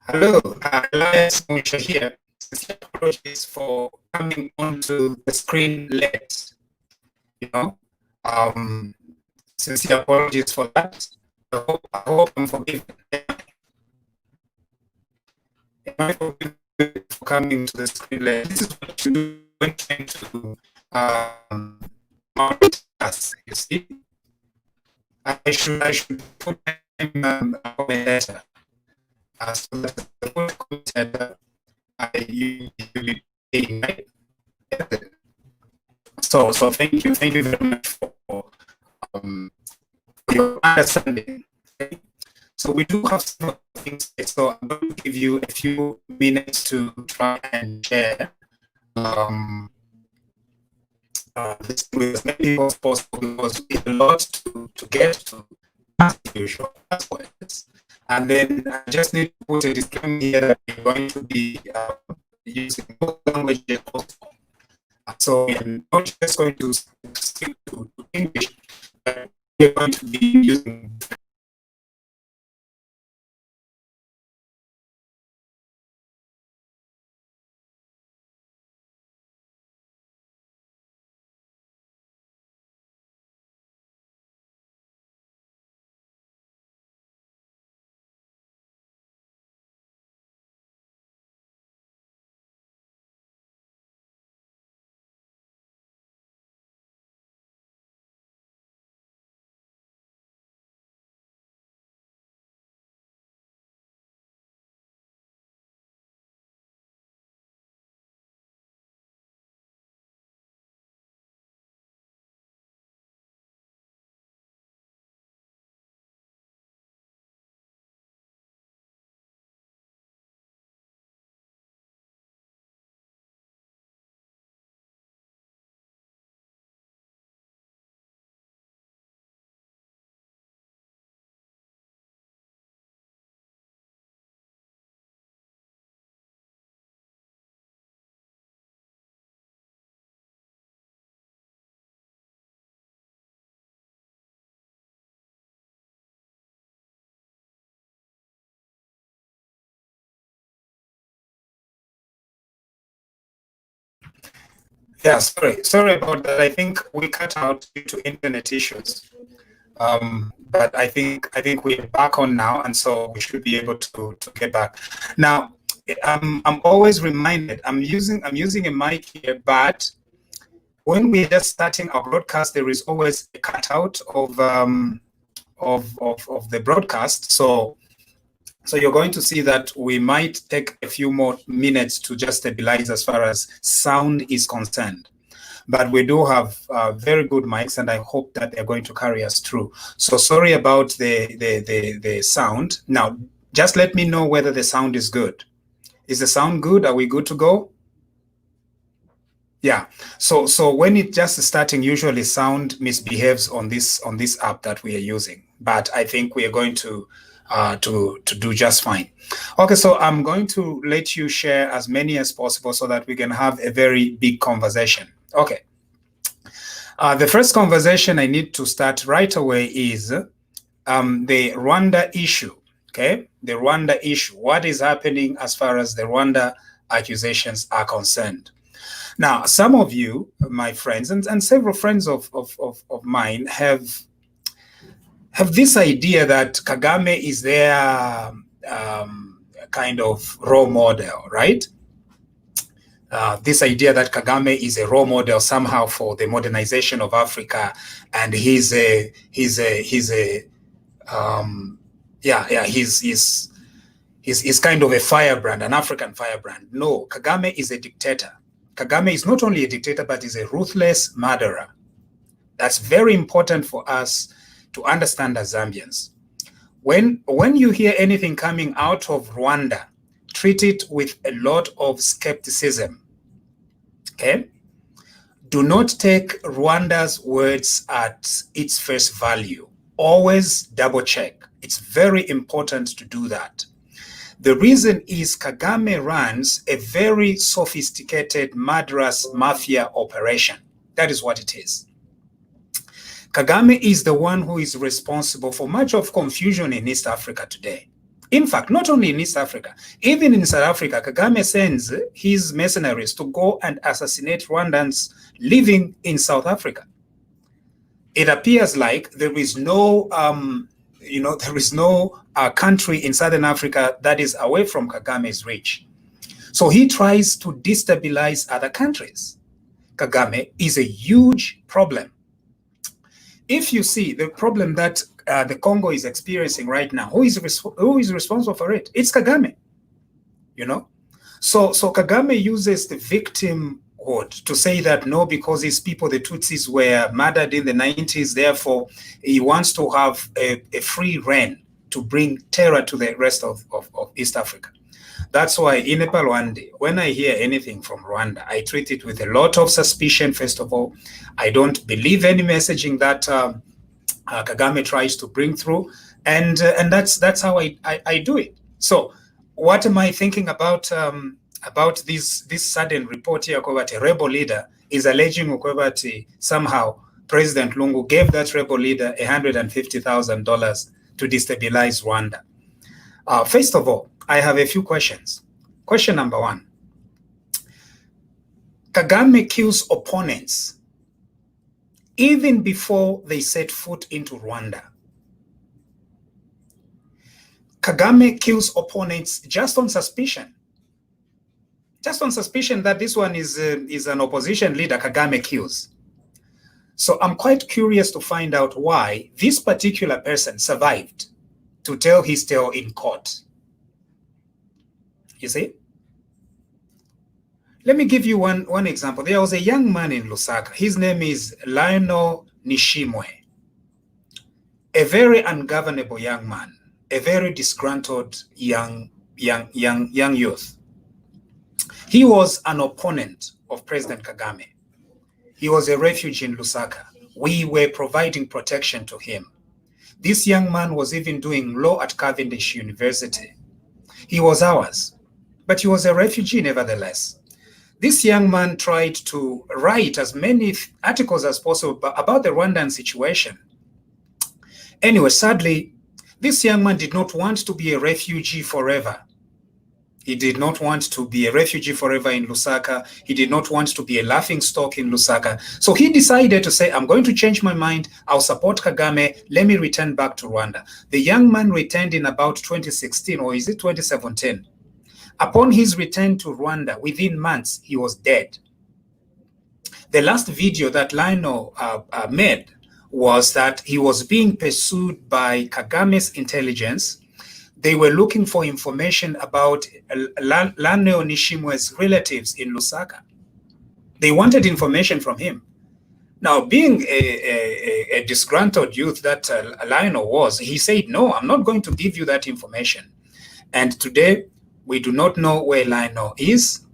Hello, Elias Musha here. Sincere apologies for coming onto the screen late. You know, um, sincere apologies for that. I hope I'm forgiven. Am I forgiven for coming to the screen late? This is what you do when trying to multitask. You see, I should put a comment letter. So that the full content I usually right? So thank you very much for your understanding. Okay? So we do have some things, so I'm going to give you a few minutes to try and share this with as many people as possible, because we have a lot to get to as usual. That's what it is. And then I just need to put a disclaimer here that we're going to be using both languages also. So we're not just going to stick to English, but we're going to be using Yeah, sorry about that. I think we cut out due to internet issues. But I think we're back on now, and so we should be able to get back. Now, I'm always reminded I'm using a mic here, but when we're just starting our broadcast, there is always a cutout of the broadcast. So you're going to see that we might take a few more minutes to just stabilize as far as sound is concerned. But we do have very good mics, and I hope that they're going to carry us through. So sorry about the sound. Now, just let me know whether the sound is good. Is the sound good? Are we good to go? Yeah. So when it just starting, usually sound misbehaves on this app that we are using. But I think we are going to do just fine. Okay, so I'm going to let you share as many as possible so that we can have a very big conversation. Okay. The first conversation I need to start right away is the Rwanda issue. Okay, the Rwanda issue. What is happening as far as the Rwanda accusations are concerned? Now, some of you, my friends, and several friends of mine have this idea that Kagame is their kind of role model, right? This idea that Kagame is a role model somehow for the modernization of Africa, and he's kind of a firebrand, an African firebrand. No, Kagame is a dictator. Kagame is not only a dictator, but is a ruthless murderer. That's very important for us to understand as Zambians. When you hear anything coming out of Rwanda, treat it with a lot of skepticism. Okay? Do not take Rwanda's words at its face value. Always double check. It's very important to do that. The reason is Kagame runs a very sophisticated murderous mafia operation. That is what it is. Kagame is the one who is responsible for much of confusion in East Africa today. In fact, not only in East Africa, even in South Africa, Kagame sends his mercenaries to go and assassinate Rwandans living in South Africa. It appears like there is no, country in Southern Africa that is away from Kagame's reach. So he tries to destabilize other countries. Kagame is a huge problem. If you see the problem that the Congo is experiencing right now, who is responsible for it? It's Kagame, So Kagame uses the victimhood to say that no, because these people, the Tutsis, were murdered in the 90s, therefore he wants to have a free reign to bring terror to the rest of East Africa. That's why in Rwanda, when I hear anything from Rwanda, I treat it with a lot of suspicion. First of all, I don't believe any messaging that Kagame tries to bring through, and that's how I do it. So, what am I thinking about this sudden report here? That a rebel leader is alleging that somehow President Lungu gave that rebel leader $150,000 to destabilize Rwanda. First of all, I have a few questions. Question number one: Kagame kills opponents even before they set foot into Rwanda. Kagame kills opponents just on suspicion. Just on suspicion that this one is an opposition leader, Kagame kills. So I'm quite curious to find out why this particular person survived to tell his tale in court. You see? Let me give you one example. There was a young man in Lusaka. His name is Lionel Nishimwe. A very ungovernable young man, a very disgruntled young youth. He was an opponent of President Kagame. He was a refugee in Lusaka. We were providing protection to him. This young man was even doing law at Cavendish University. He was ours, but he was a refugee nevertheless. This young man tried to write as many articles as possible about the Rwandan situation. Anyway, sadly, this young man did not want to be a refugee forever. He did not want to be a refugee forever in Lusaka. He did not want to be a laughingstock in Lusaka. So he decided to say, I'm going to change my mind. I'll support Kagame. Let me return back to Rwanda. The young man returned in about 2016, or is it 2017? Upon his return to Rwanda, within months, he was dead. The last video that Lionel made was that he was being pursued by Kagame's intelligence. They were looking for information about Lionel Nishimwe's relatives in Lusaka. They wanted information from him. Now, being a disgruntled youth that Lionel was, he said, no, I'm not going to give you that information. And today, we do not know where Lionel is.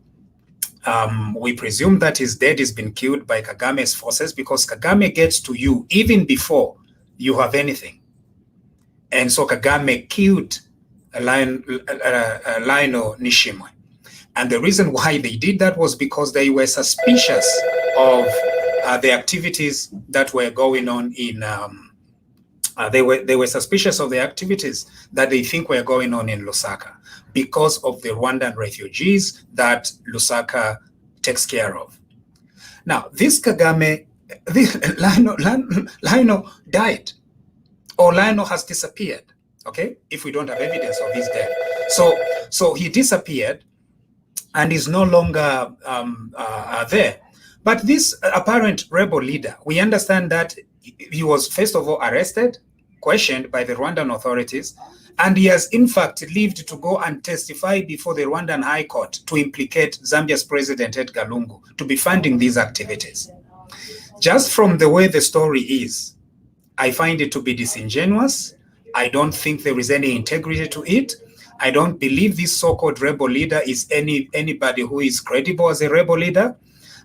We presume that he's dead. He's been killed by Kagame's forces, because Kagame gets to you even before you have anything. And so Kagame killed Lionel Nishimwe. And the reason why they did that was because they were suspicious of the activities that were going on in they were suspicious of the activities that they think were going on in Lusaka, because of the Rwandan refugees that Lusaka takes care of. Now, this Kagame, Lionel died, or Lionel has disappeared, okay, if we don't have evidence of his death. So he disappeared and is no longer there. But this apparent rebel leader, we understand that he was first of all arrested, questioned by the Rwandan authorities, and he has in fact lived to go and testify before the Rwandan High Court to implicate Zambia's President Edgar Lungu to be funding these activities. Just from the way the story is, I find it to be disingenuous. I don't think there is any integrity to it. I don't believe this so-called rebel leader is anybody who is credible as a rebel leader.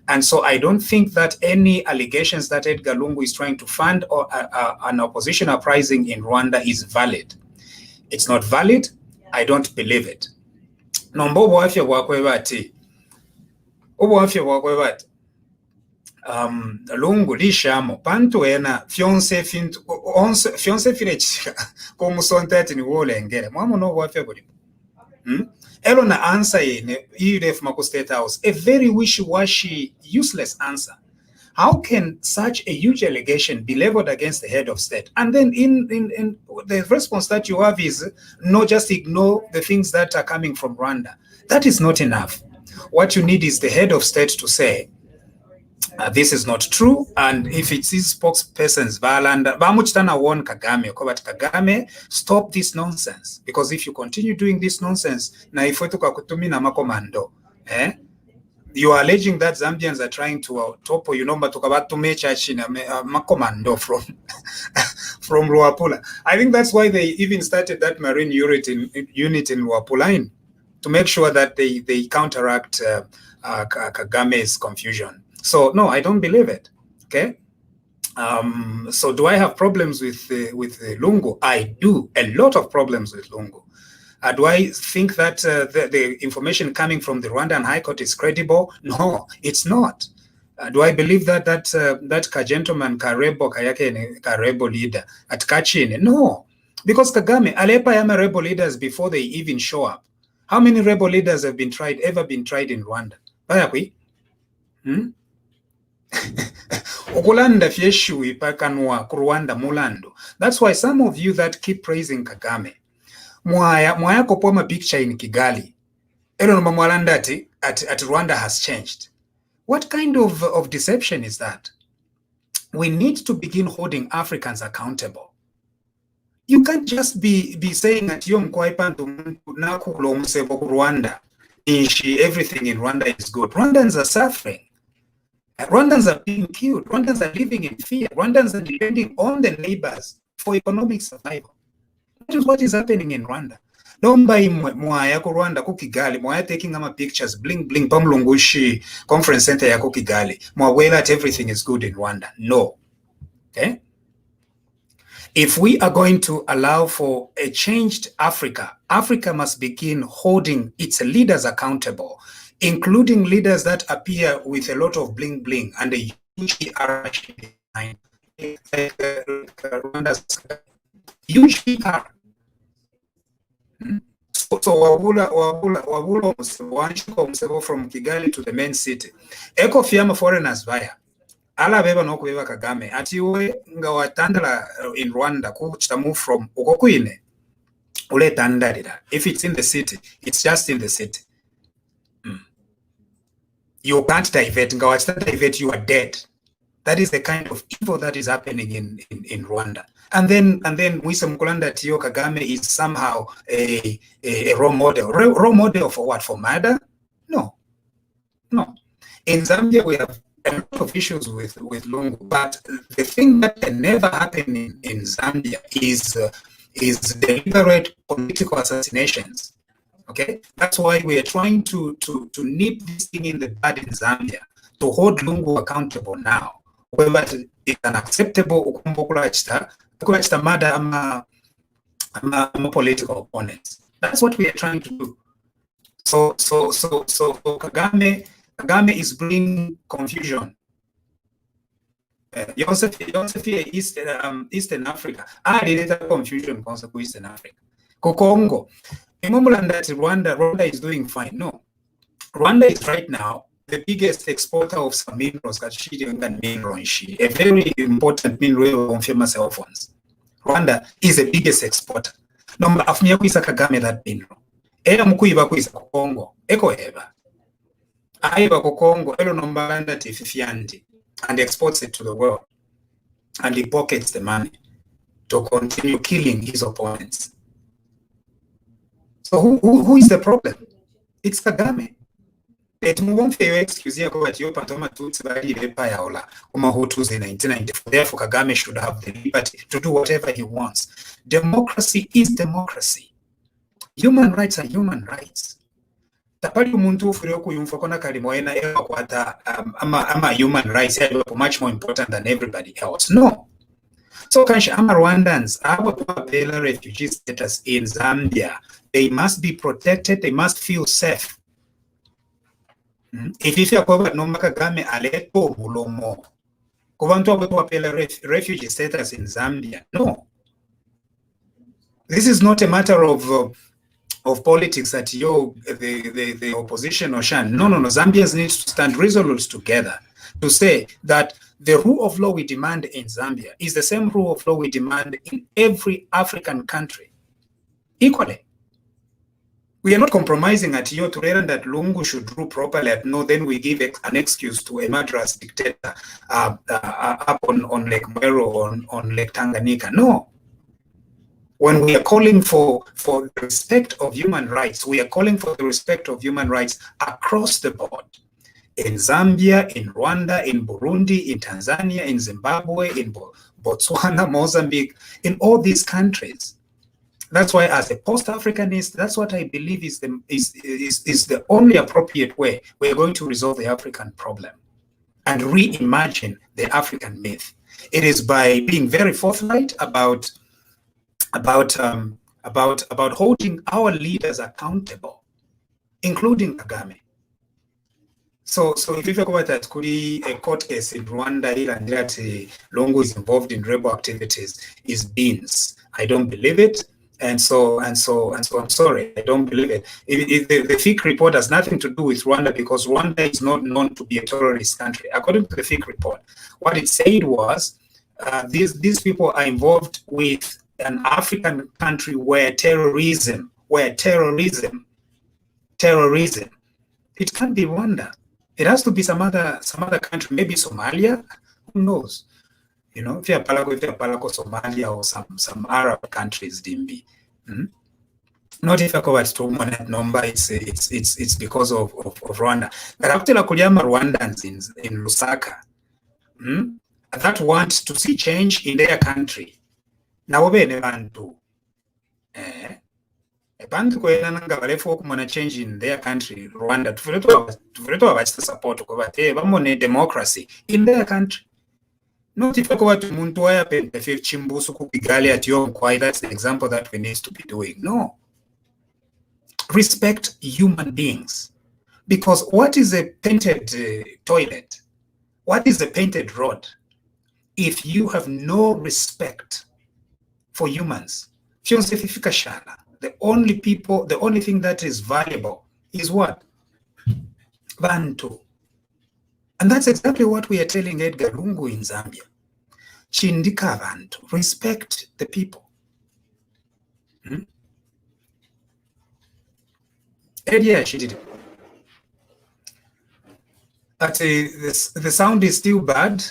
And so I don't think that any allegations that Edgar Lungu is trying to fund or an opposition uprising in Rwanda is valid. It's not valid. I don't believe it. Lungu lishamo pantu ena fionse fintu onse fionse filechika komusonte ni wole ngere mwamo no wafe buli elo na answer yene iref mako State House, a very wishy-washy useless answer. How can such a huge allegation be leveled against the head of state? And then in the response that you have is no, just ignore the things that are coming from Rwanda. That is not enough. What you need is the head of state to say, this is not true, and if it's his spokespersons bamuchitana warn Kagame, but Kagame, stop this nonsense, because if you continue doing this nonsense, na ifotuka kutumina makomando, you are alleging that Zambians are trying to topple, but tukabatume chachina makomando from Luapula. I think that's why they even started that marine unit in Luapula to make sure that they counteract Kagame's confusion. So no, I don't believe it. Okay. So do I have problems with Lungu? I do, a lot of problems with Lungu. Do I think that the information coming from the Rwandan High Court is credible? No, it's not. Do I believe that gentleman Karebo leader at Kachine? No, because Kagame Alepa Yama rebel leaders before they even show up. How many rebel leaders have ever been tried in Rwanda? Okulanda fieshu ipakanwa Rwanda mulando. That's why some of you that keep praising Kagame, mwaya kopoma picture in Kigali, elo mwalanda at Rwanda has changed. What kind of deception is that? We need to begin holding Africans accountable. You can't just be saying that Rwanda, everything in Rwanda is good. Rwandans are suffering. Rwandans are being killed. Rwandans are living in fear. Rwandans are depending on the neighbors for economic survival. That is what is happening in Rwanda. Don't buy mwaya ku Rwanda ku Kigali, mwaya taking ama pictures, bling bling, pamlungushi conference center ya ku Kigali, mwawela that everything is good in Rwanda. No. Okay? If we are going to allow for a changed Africa, Africa must begin holding its leaders accountable, including leaders that appear with a lot of bling bling and a huge PR behind, Rwanda's huge PR. So wabula from Kigali to the main city. Eko fiama foreigners via. Ala beba no kuiva Kagame. Atiwe nga watandala in Rwanda kuchita move from ukokuine. Ule tandalira. If it's in the city, it's just in the city. You can't divert. Nga wachita divert, you are dead. That is the kind of evil that is happening in Rwanda. And then Mwisa Mkulanda Tio Kagame is somehow a role model. Role model for what? For murder? No. In Zambia, we have a lot of issues with Lungu, but the thing that can never happen in Zambia is deliberate political assassinations. Okay, that's why we are trying to nip this thing in the bud in Zambia, to hold Lungu accountable now. Whether it's unacceptable murder political opponents. That's what we are trying to do. So Kagame is bringing confusion. Eastern Africa. Related confusion concept Eastern Africa. Congo. That Rwanda is doing fine. No. Rwanda is right now the biggest exporter of some minerals, a very important mineral on famous cell phones. Rwanda is the biggest exporter. Number of Mweetwa Kagame that mineral. Ela mukuiba kuisa Congo. Eko eba. Aiba ku Congo, elo nombalanda tififiandi, and exports it to the world. And he pockets the money to continue killing his opponents. So who is the problem? It's Kagame. Therefore, Kagame should have the liberty to do whatever he wants. Democracy is democracy. Human rights are human rights. Human rights are much more important than everybody else. No. So Rwandans, our refugee status in Zambia, they must be protected, they must feel safe. ififya kweba noma Kagame aleto mulomo kubantu abapela refugee status in Zambia. No, this is not a matter of politics that the opposition or Shan. No. Zambians need to stand resolute together to say that the rule of law we demand in Zambia is the same rule of law we demand in every African country equally. We are not compromising at Yo Turera that Lungu should rule properly. No, then we give an excuse to a Madras dictator up on Lake Mwero, on Lake Tanganyika. No. When we are calling for the respect of human rights, we are calling for the respect of human rights across the board. In Zambia, in Rwanda, in Burundi, in Tanzania, in Zimbabwe, in Botswana, Mozambique, in all these countries. That's why, as a post-Africanist, that's what I believe is the only appropriate way we're going to resolve the African problem and reimagine the African myth. It is by being very forthright about holding our leaders accountable, including Kagame. So if you talk about that, could be a court case in Rwanda and that Lungu is involved in rebel activities is beans. I don't believe it. And so I'm sorry, I don't believe it. The FIC report has nothing to do with Rwanda because Rwanda is not known to be a terrorist country. According to the FIC report, what it said was these people are involved with an African country where terrorism, it can't be Rwanda. It has to be some other country, maybe Somalia, who knows? You know, if you're Somalia or some Arab countries, Dimbi. Not if I cover that number, it's because of Rwanda. But after Rwandans in Lusaka that want to see change in their country. Now bene bantu bantu kwena nanga balefu okumona change in their country Rwanda tuvuleto abachita support kuba bamone democracy in their country. Not if what muntu wayapenda fe chimbusu ku Kigali at your kwai. That's the example that we need to be doing. No. Respect human beings. Because what is a painted toilet? What is a painted road? If you have no respect for humans, the only thing that is valuable is what? Bantu. And that's exactly what we are telling Edgar Lungu in Zambia. Chindika Bantu. Respect the people. Yeah, she did. But the sound is still bad.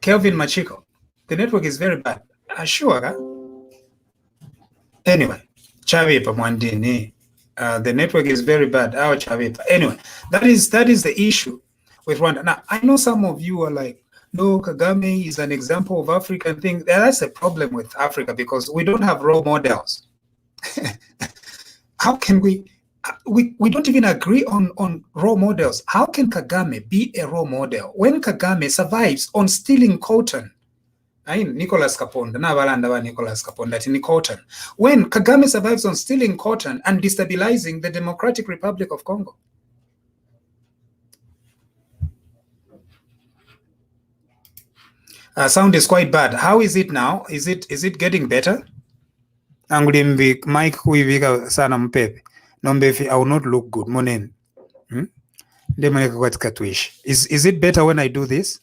Kelvin Machiko, the network is very bad. Sure. Anyway, Chavipa Mwandini, the network is very bad. Our Chavipa. Anyway, that is the issue with Rwanda. Now, I know some of you are like, no, Kagame is an example of African thing. That's a problem with Africa because we don't have role models. How can we don't even agree on role models. How can Kagame be a role model when Kagame survives on stealing cotton? Nicholas Kaponda, Nicholas Kaponda, in cotton. When Kagame survives on stealing cotton and destabilizing the Democratic Republic of Congo. Sound is quite bad. How is it now? Is it getting better? Angulimbi Mike kuivika sana mpepe. Nombefi, I will not look good. Monen. Is it better when I do this?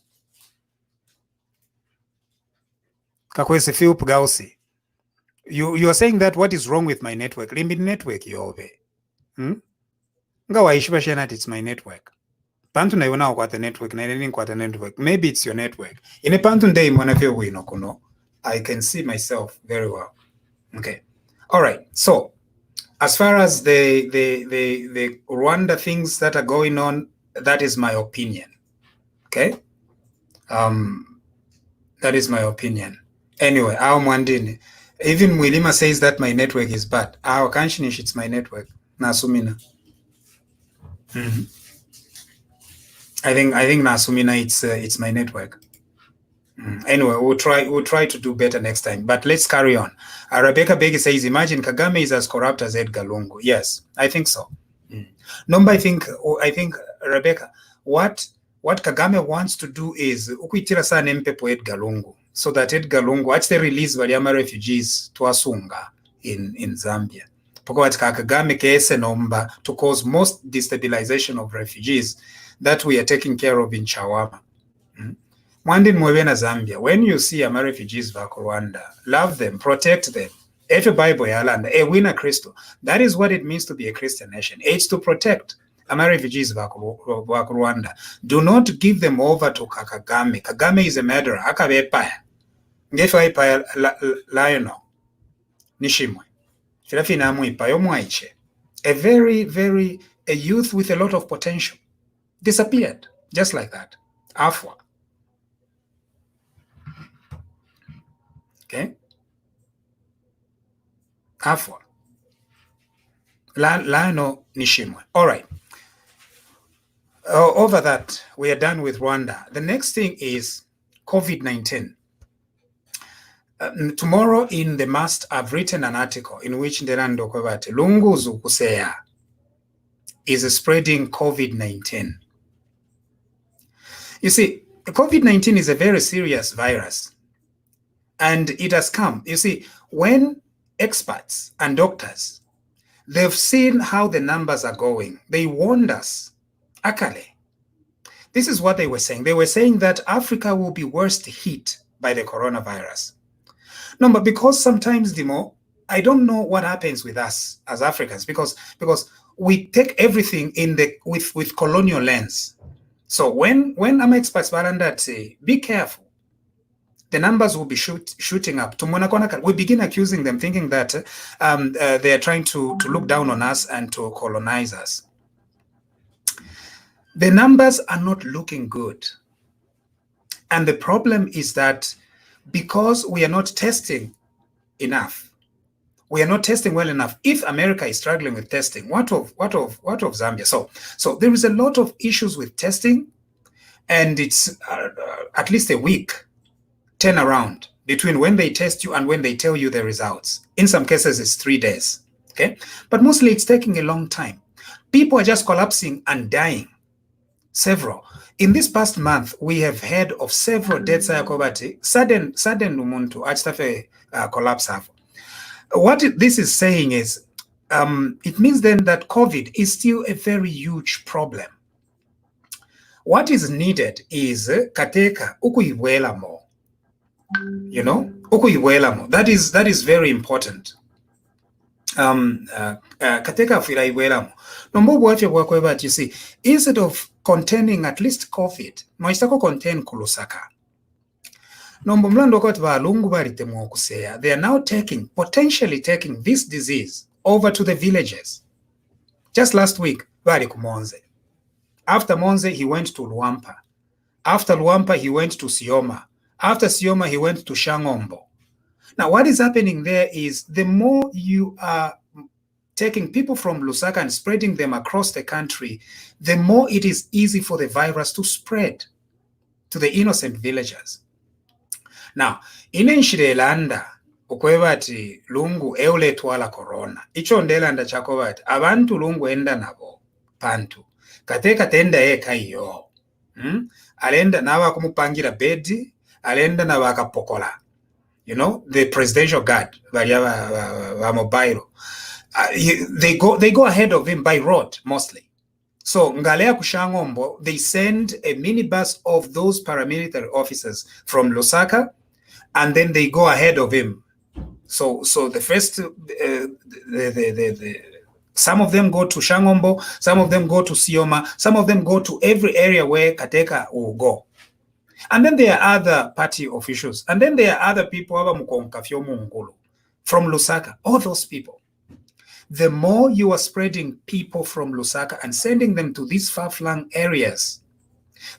Kakwese Philip Gausi. You are saying that what is wrong with my network? Limit network yobe. Ngawa ishibashenat it's my network. Pantu na yona kwa the network na nini kwa the network. Maybe it's your network. In a pantu day mwanafio wino kuno. I can see myself very well. Okay. All right. So as far as the Rwanda things that are going on, that is my opinion. Okay? That is my opinion. Anyway, our Mwandini. Even Mwilima says that my network is bad. Our Kanshinish, it's my network. Nasumina. I think Nasumina, it's my network. Anyway, we'll try to do better next time. But let's carry on. Rebecca Begi says, imagine Kagame is as corrupt as Edgar Lungu. Yes, I think so. Number, I think Rebecca, what Kagame wants to do is ukuitira sana mpepo Edgar Lungu, so that Edgar Lungu actually release variama refugees to Asunga in Zambia. Because Kagame kese nomba to cause most destabilization of refugees that we are taking care of in Chawama. Mwandi mwebena Zambia, when you see ama refugees back Rwanda, love them, protect them. Every Bible yalanda, a winner Christo. That is what it means to be a Christian nation. It's to protect ama refugees back Rwanda. Do not give them over to Kagame. Kagame is a murderer. Akabepaya. Ngefa ipaya layono. Nishimwe. Filafina muipayo mwaiche. A youth with a lot of potential disappeared. Just like that. Afwa. Okay? Afwa. Lano Nishimwe. All right. Over that, we are done with Rwanda. The next thing is COVID-19. Tomorrow in the Must, I've written an article in which Nderando Kwabate Lungu ukuseya is spreading COVID-19. You see, COVID-19 is a very serious virus. And it has come. You see, when experts and doctors, they've seen how the numbers are going, they warned us. Akale. This is what they were saying. They were saying that Africa will be worst hit by the coronavirus. No, but because sometimes, Dimo, I don't know what happens with us as Africans, because we take everything in with colonial lens. So when I'm experts say, be careful. The numbers will be shooting up. We begin accusing them, thinking that they are trying to look down on us and to colonize us. The numbers are not looking good. And the problem is that because we are not testing enough, we are not testing well enough. If America is struggling with testing, what of Zambia? So there is a lot of issues with testing, and it's at least a week turnaround between when they test you and when they tell you the results. In some cases, it's 3 days, okay? But mostly it's taking a long time. People are just collapsing and dying, several. In this past month, we have heard of several deaths, sudden umuntu, achitafe collapse. What this is saying is, it means then that COVID is still a very huge problem. What is needed is kateka ukuiwela mo. You know, that is very important. Kateka fila iwelamo. Nombo bwache bwakweba, you see, instead of containing at least COVID, maistako contain kulusaka. Nombo mlando kwa tba lungu barite ukuseya. They are now potentially taking this disease over to the villages. Just last week, bari kumonze. After Monze, he went to Luampa. After Luampa, he went to Sioma. After Sioma, he went to Shangombo. Now, what is happening there is the more you are taking people from Lusaka and spreading them across the country, the more it is easy for the virus to spread to the innocent villagers. Now, in Nshirelanda, ukwebati lungu eule twala corona. Icho ndelanda chakobati, abantu lungu enda nabo, pantu. Kateka tenda eka iyo. Alenda nawa kumupangira bedi, alenda na wakapokola. You know, the presidential guard, mobile. They go ahead of him by road mostly. So Ngalea Kushangombo, they send a minibus of those paramilitary officers from Lusaka, and then they go ahead of him. So the first, some of them go to Shangombo, some of them go to Sioma, some of them go to every area where Kateka will go. And then there are other party officials. And then there are other people from Lusaka. All those people. The more you are spreading people from Lusaka and sending them to these far-flung areas,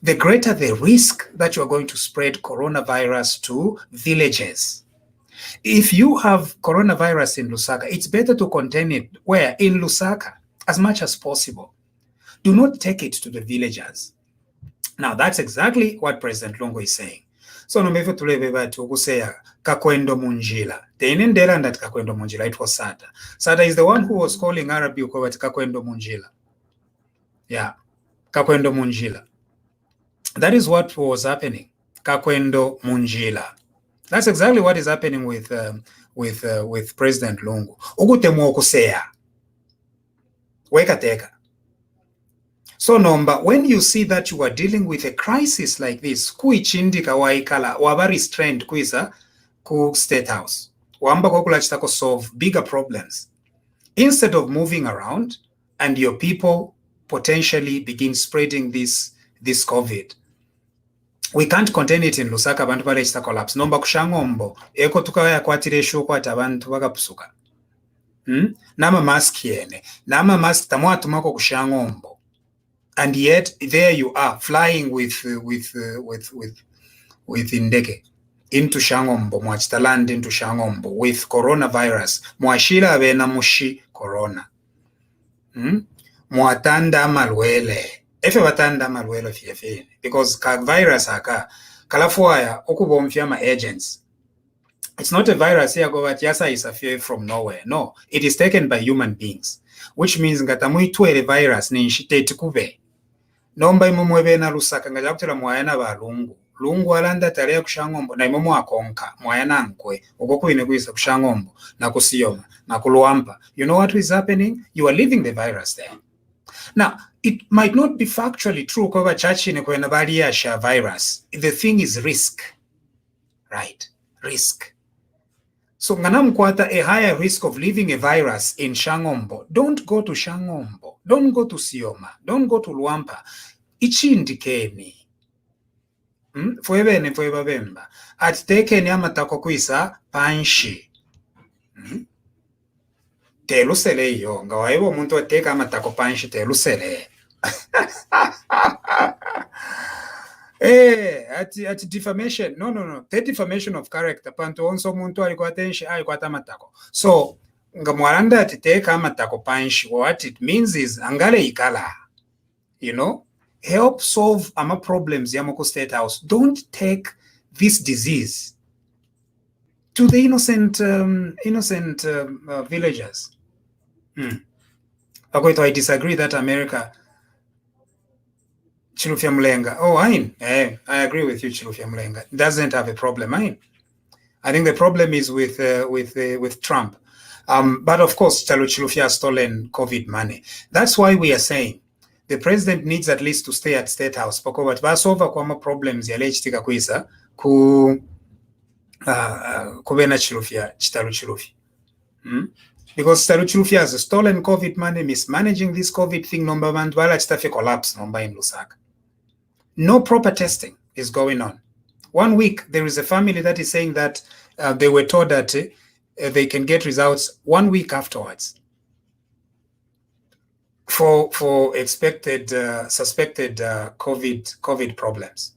the greater the risk that you are going to spread coronavirus to villages. If you have coronavirus in Lusaka, it's better to contain it where? In Lusaka, as much as possible. Do not take it to the villagers. Now, that's exactly what President Lungu is saying. So, nomevu tulebeba ukuseya kakwendo munjila. Teinendela ndat kakwendo munjila. It was Sata. Sata is the one who was calling Arab Yuko kakwendo munjila. Yeah. kakwendo munjila. That is what was happening. Kakwendo munjila. That's exactly what is happening with President Lungu. Ukutemwa ukuseya. Wekateka. So number, when you see that you are dealing with a crisis like this, kuichindika waikala waba restrained kuisa ku State House. Wamba kokulachita solve bigger problems. Instead of moving around and your people potentially begin spreading this COVID. We can't contain it in Lusaka, abantu balechita collapse. Nomba kushangombo, eko tukaya kwatire shuko atabantu bagapusuka. Nama mask yene. Nama mask tamwa tumako kushangombo. And yet there you are flying with indege into Shangombo, mwachita land into Shangombo with coronavirus. Mwashila abena mushi corona. Mwatanda malwele. Efe batanda malwele fiefene. Because virus haka kalafuaya okubomfia ma agents. It's not a virus here go but yasa is a fear from nowhere. No, it is taken by human beings, which means ngata Mweetwa ele virus ni nshiteti kube. Nomba imumwebe na Lusaka ngaja kutela mwayana ba Lungu. Lungu alanda tarea kushangombo na imumu akonka mwayana nkwe ukokuine kuisa kushangombo na kusiyoma na kuluampa. You know what is happening? You are leaving the virus there. Now, it might not be factually true kwa chachi ni kwena bali ya sha virus. The thing is risk. Right? Risk. So nganamkwata a higher risk of leaving a virus in Shangombo. Don't go to Shangombo. Don't go to Sioma. Don't go to Luampa. Ichindikeni. Fuebene fuebabemba. Atiteke amatako kuisa panshi. Telusele yo. Ngawaibo muntu ateka amatako panshi telusele. At defamation. No. The defamation of character. Panto onso muntu alikuwa tenshi alikuwa tamatako. So ngamwaranda atiteka amatako panshi. What it means is angale ikala. You know, help solve ama problems yamoko State House. Don't take this disease to the innocent villagers. I disagree that America. Chilufya Mlenga. Oh, I agree with you, Chilufya Mlenga. Doesn't have a problem. I think the problem is with Trump. But of course, Chilufya has stolen COVID money. That's why we are saying the president needs at least to stay at State House. Because basova kwama problems ya lechitika kuisa kubena Chilufya Chilufya. Because Chilufya has stolen COVID money, mismanaging this COVID thing. Nomba bandwala chitafe collapse nomba in Lusaka. No proper testing is going on. 1 week, there is a family that is saying that they were told that they can get results 1 week afterwards for expected suspected COVID problems.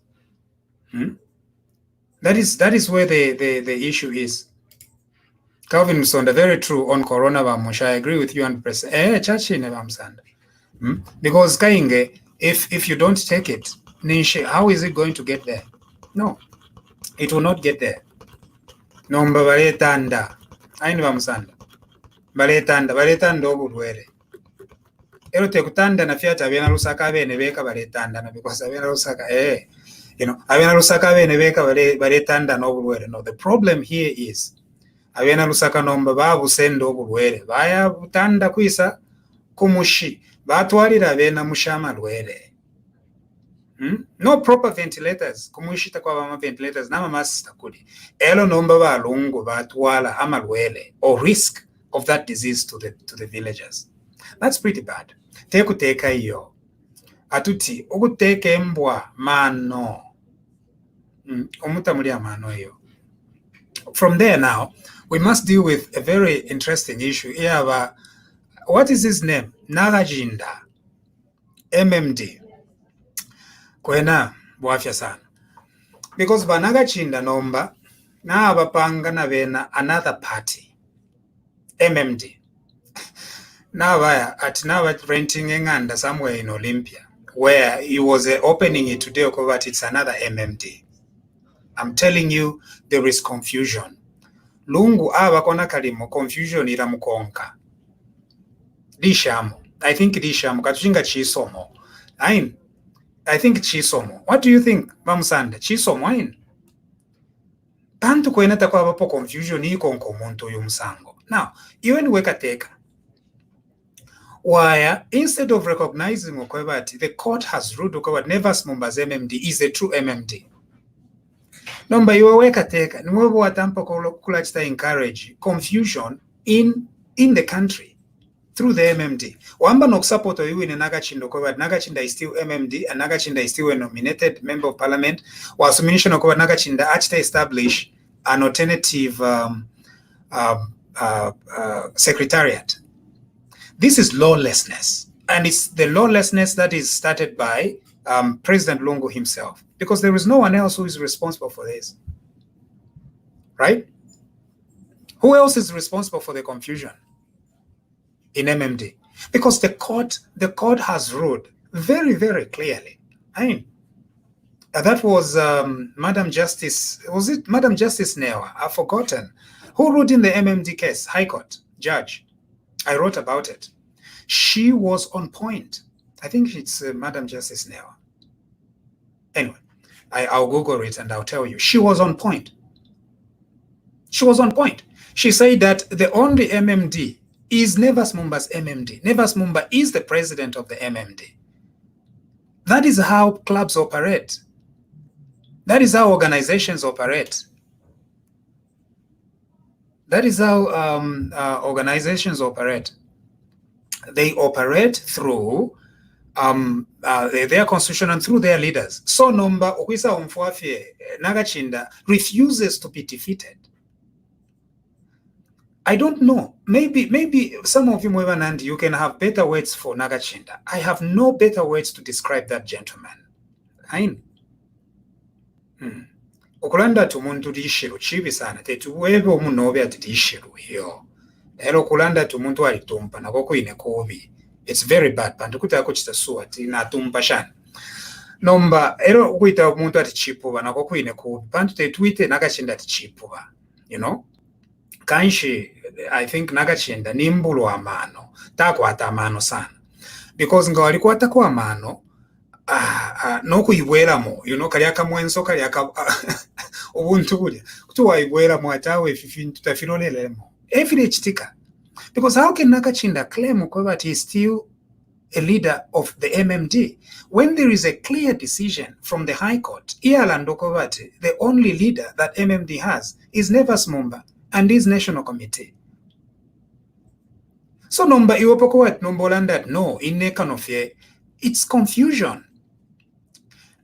That is where the issue is. Calvin Musonda, very true on coronavirus. I agree with you 100%. Because kainge, if you don't take it, how is it going to get there? No, it will not get there. Nomba baletanda. Aini bamusanda. Baletanda obulwere. Ero tekutanda na fiata abena Lusaka bene beka baletanda na because abena Lusaka abena Lusaka bene beka baletanda no obulwere. No, the problem here is abena Lusaka nomba babu sendo obulwere. Baya butanda kuisa kumushi. Batwalira abena mushama lwere. No proper ventilators. Kumushita kwa bama ventilators nama masista kudi. Elo nomba ba Lungu batwala amalwele or risk of that disease to the villagers. That's pretty bad. Tekuteka iyo. Atuti ukuteke mbwa mano. Omutamulia mano iyo. From there now, we must deal with a very interesting issue. What is his name? Nagajinda. MMD. Kwena bwafya sana. Because banagachinda nomba na abapanga na bena another party. MMD. Now renting enganda somewhere in Olympia where he was opening it today, but it's another MMD. I'm telling you, there is confusion. Lungu abakona kalimo confusion ira mukonka. Dishamu. I think dishamu katuchinga chisomo. I think chisomo. What do you think, Mamusanda? Chisomo in? Bantu kwenata kwa wapo confusion iko nkomuntu yumusango. Now, even wekateka, why instead of recognizing Okwebati, the court has ruled Okwebati never Mumba's MMD is a true MMD. Number you wekateka, nwebo watampo kulachita encourage confusion in the country through the MMD. Wamba no support you in Nagachinda Okwebati, Nagachinda is still MMD, and Nagachinda is still a nominated member of parliament, whilst Minister Okwebati Nagachinda actually established an alternative secretariat. This is lawlessness, and it's the lawlessness that is started by President Lungu himself, because there is no one else who is responsible for this, right? Who else is responsible for the confusion in MMD? Because the court has ruled very, very clearly. I mean, that was Madam Justice, was it Madam Justice Newa? I've forgotten. Who ruled in the MMD case? High Court judge. I wrote about it. She was on point. I think it's Madam Justice Newa. Anyway, I'll Google it and I'll tell you. She was on point. She was on point. She said that the only MMD is Nevas Mumba's MMD. Nevas Mumba is the president of the MMD. That is how clubs operate. That is how organizations operate. That is how organizations operate. They operate through their constitution and through their leaders. So Nomba Okwisa Umfwafye Nagachinda refuses to be defeated. I don't know. Maybe some of you, Mweetwa, you can have better words for Nagachinda. I have no better words to describe that gentleman. Okulanda tumuntu dishiru chibi sana tetuwebe omunobe ati dishiru hiyo ero kulanda tumuntu alitumpa nako kuine kubi. It's very bad bantu kutako chitasua ati natumpa shana nomba ero kuita omuntu ati chipuba nako kuine kubi bantu tetuite Nagachinda ati chipuba, you know. Kanshi I think Nagachinda nimbulu amano takwata amano sana, because nga walikuwata kwa amano no kuyibwelamo, you know, kaliaka mwenso kaliaka ubuntu bulya kutuwayibwelamo atawe tutafilolelemo every chitika. Because how can Nagachinda claim that he is still a leader of the MMD when there is a clear decision from the High Court? The only leader that MMD has is Nevas Mumba and his national committee. So number iwopoko nombolanda no in Nekanofye, it's confusion.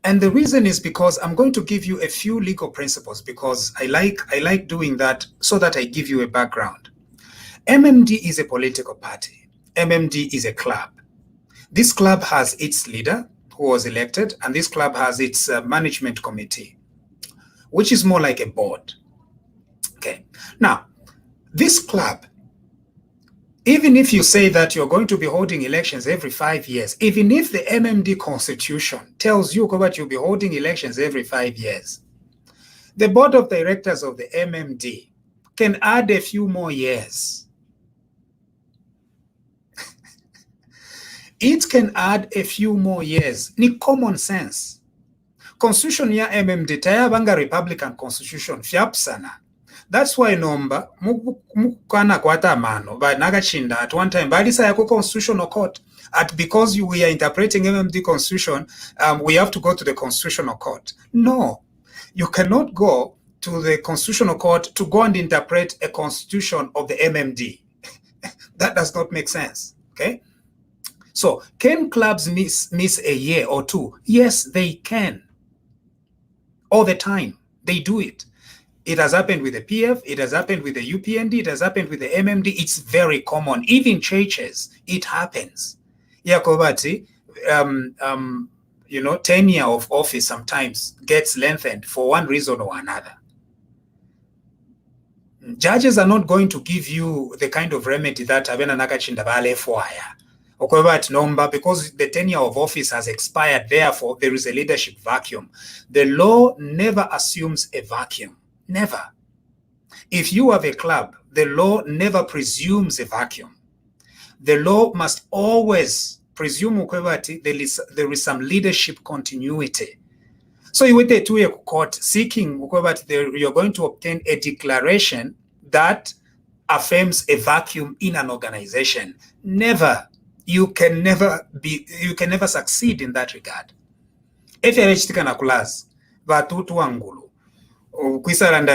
And the reason is because I'm going to give you a few legal principles, because I like doing that so that I give you a background. MMD is a political party. MMD is a club. This club has its leader who was elected, and this club has its management committee, which is more like a board. Okay. Now, this club, even if you say that you're going to be holding elections every 5 years, even if the MMD constitution tells you that you'll be holding elections every 5 years, the board of directors of the MMD can add a few more years. It can add a few more years. Ni common sense. Constitution ya MMD tayabanga Republican constitution fiapsana. That's why nomba mukana kwata mano but Nagachinda at one time balisa yako constitutional court because we are interpreting MMD constitution, we have to go to the constitutional court. No, you cannot go to the constitutional court to go and interpret a constitution of the MMD. That does not make sense. Okay. So can clubs miss a year or two? Yes, they can. All the time. They do it. It has happened with the PF, it has happened with the UPND, it has happened with the MMD. It's very common. Even churches, it happens. Yakobati, you know, tenure of office sometimes gets lengthened for one reason or another. Judges are not going to give you the kind of remedy that Abena Nagachinda Bale Foya. Because the tenure of office has expired, therefore there is a leadership vacuum. The law never assumes a vacuum. Never. If you have a club, the law never presumes a vacuum. The law must always presume there is some leadership continuity. So you went to a court seeking you're going to obtain a declaration that affirms a vacuum in an organization. Never. You can never succeed in that regard. If you're a class,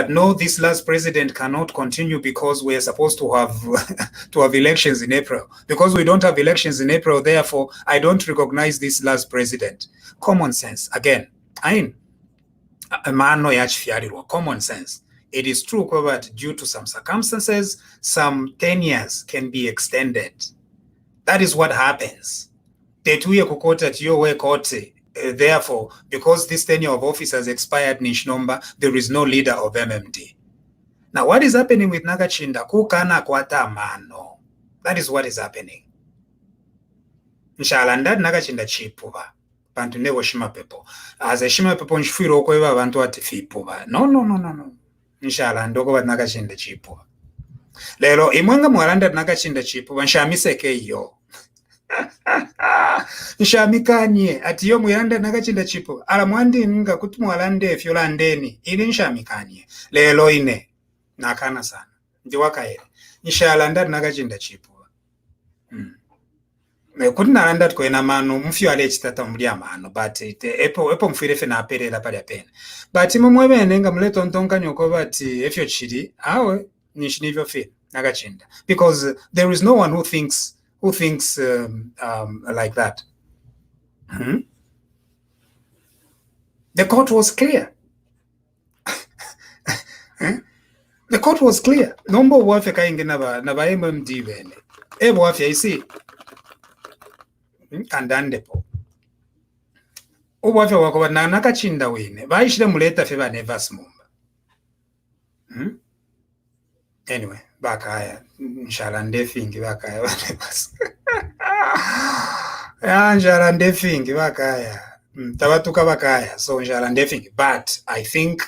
no, this last president cannot continue because we're supposed to have to have elections in April. Because we don't have elections in April, therefore, I don't recognize this last president. Common sense. Again, common sense. It is true that due to some circumstances, some tenures can be extended. That is what happens. Therefore, because this tenure of office has expired, Nishnomba, there is no leader of MMD. Now, what is happening with Nakachinda? Kukana kwata mano. That is what is happening. Nshalanda Nakachinda chipuba. Bantu nevo shima pepo. As a shima pepo nshfiro kweva bantu ati fipuba. No. Nshalanda kwa Nakachinda chipuba. Lelo, imwanga mwalanda Nakachinda chipuba. Nshamiseke yo. Nshamikanye ati yo muyanda nakachinda chipo ala mwandi nga kuti mwalande fyolandeni ili nshamikanye lelo ine nakana sana ndi wakaere nshalanda nakachinda chipo kuti nalanda twena mano mufyo ale chitata muri amano but epo mfirefe na aperera pali apena but mumwe bene nga muleto ntonkanyo ko bati efyo chiri awe nishinivyo fe nakachinda because there is no one who thinks like that. The court was clear. The court was clear. Nombo wafe kainge naba MMD bene. Ebo wafe isi. Kandandepo. Obo wafe wako na nakachinda wine. Baishile muleta fe ba never smumba. Anyway, bakaya. Nshalande fingi bakaya banebas. Nshalande fingi bakaya. Tabatuka bakaya. So nshalande fingi. But I think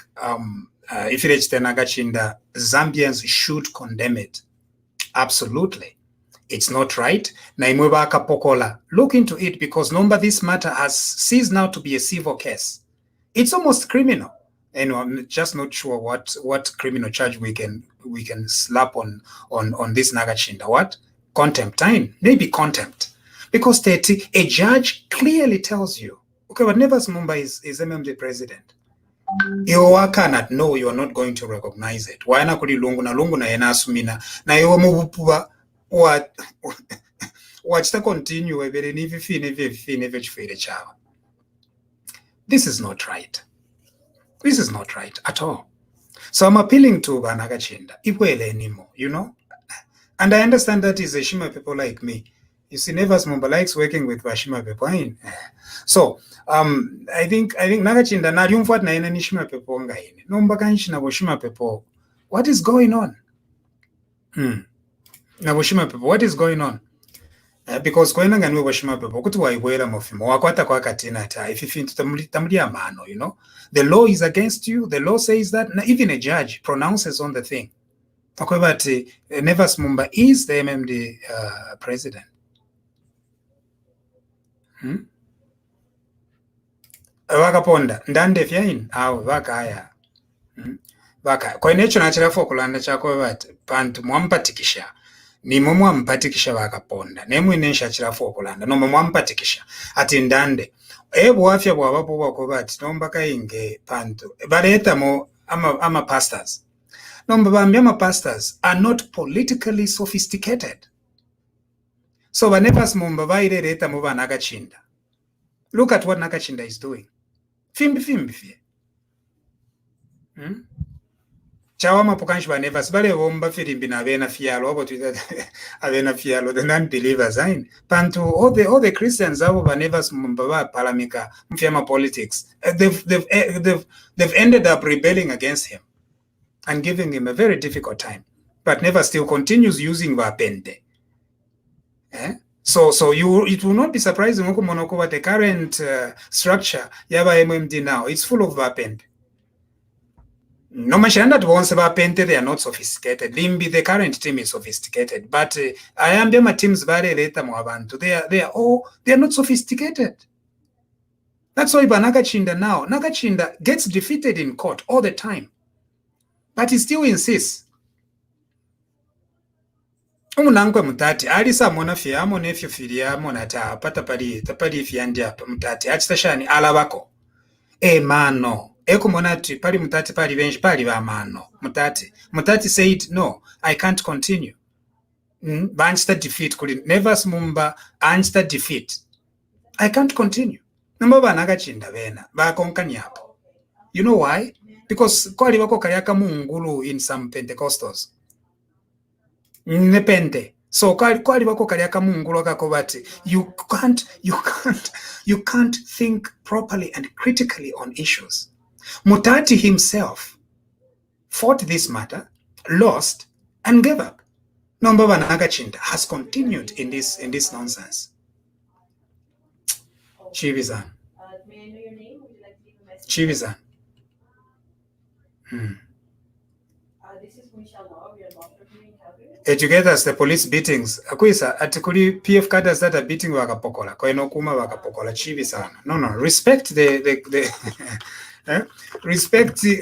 if it is Nakachinda, Zambians should condemn it. Absolutely. It's not right. Naimweba Kapokola. Look into it because this matter has ceased now to be a civil case. It's almost criminal. And I'm just not sure what criminal charge we can slap on this Nakachinda. What? Contempt. Maybe contempt. Because a judge clearly tells you, okay, but Nevers Mumba is MMD president. You cannot know, you are not going to recognize it. Why na kuli lungu na yena asumina na yo mubupuba what to continue every nivi chawa. This is not right. This is not right at all. So I'm appealing to Nakachinda, Ipwele anymore, And I understand that is a Shima people like me. You see, Nevers Mumba likes working with Shima people. So I think Nakachinda na yumfuat na ina ni Shima people ngaine. Nomba kanishina bo Shima people. What is going on? Na bo Shima people, what is going on? Because kwena ngani bo Shima people kuti waiwera mofimo wakwata kwa katina ta if you tamulia mano, The law is against you. The law says that. Now, even a judge pronounces on the thing. But Nevers Mumba is the MMD president. Wakaponda ndande fyain au wakaya. Waka kwa necho nachira fokulanda chako bati pantu mwampatikisha. Ni mwampatikisha wakaponda. Nemu inesha chira fokulanda. No mwampatikisha. Ati ndande. Wafya bwabapo bakobati nomba kainge pantu baleta mo ama pastors nomba bambya ama pastors are not politically sophisticated, so Nevers Mumba baireta mo Nakachinda. Look at what Nakachinda is doing. Fimbi fie chawama pukanshi Nevers bale womba firimbi na vena fialo abo avena fialo the non-believers pantu all the Christians abo Nevers Mumba palamika mfyama politics. They've ended up rebelling against him and giving him a very difficult time, but Nevers still continues using Vapende. So it will not be surprising what the current structure yaba MMD now, it's full of Vapende. No mashanda bonse bapente, they are not sophisticated. Limbi, the current team is sophisticated, but I am my teams very later mwabantu. They are not sophisticated. That's why Nakachinda now. Nakachinda gets defeated in court all the time, but he still insists. Umunankwe mutati alisa mona fiamo nefyo filiamo nata pata pali fiandi apa mutati achitashani alabako mano eko monati pali mutati pali benji pali ba mano mutati said no, I can't continue. Banchita defeat kuli never smumba anchita defeat, I can't continue. Namba banakachinda bena bakonkanyapo. You know why? Because kwali bako kaliaka mungulu in some Pentecostals. Nepente. So kwali bako kaliaka mungulu kako bati you can't think properly and critically on issues. Mutati himself fought this matter, lost, and gave up. Nombaba Nakachinda has continued in this nonsense. Chivizan. May I know your name? Would you like to leave a message? Chivizan. This is Michelle Law. We are law firm here in Kabwe. Educators, the police beatings. Akwisa, atikuli PF cadres that are beating wakapokola. Koino kuma wakapokola. Chivizan. No. Respect the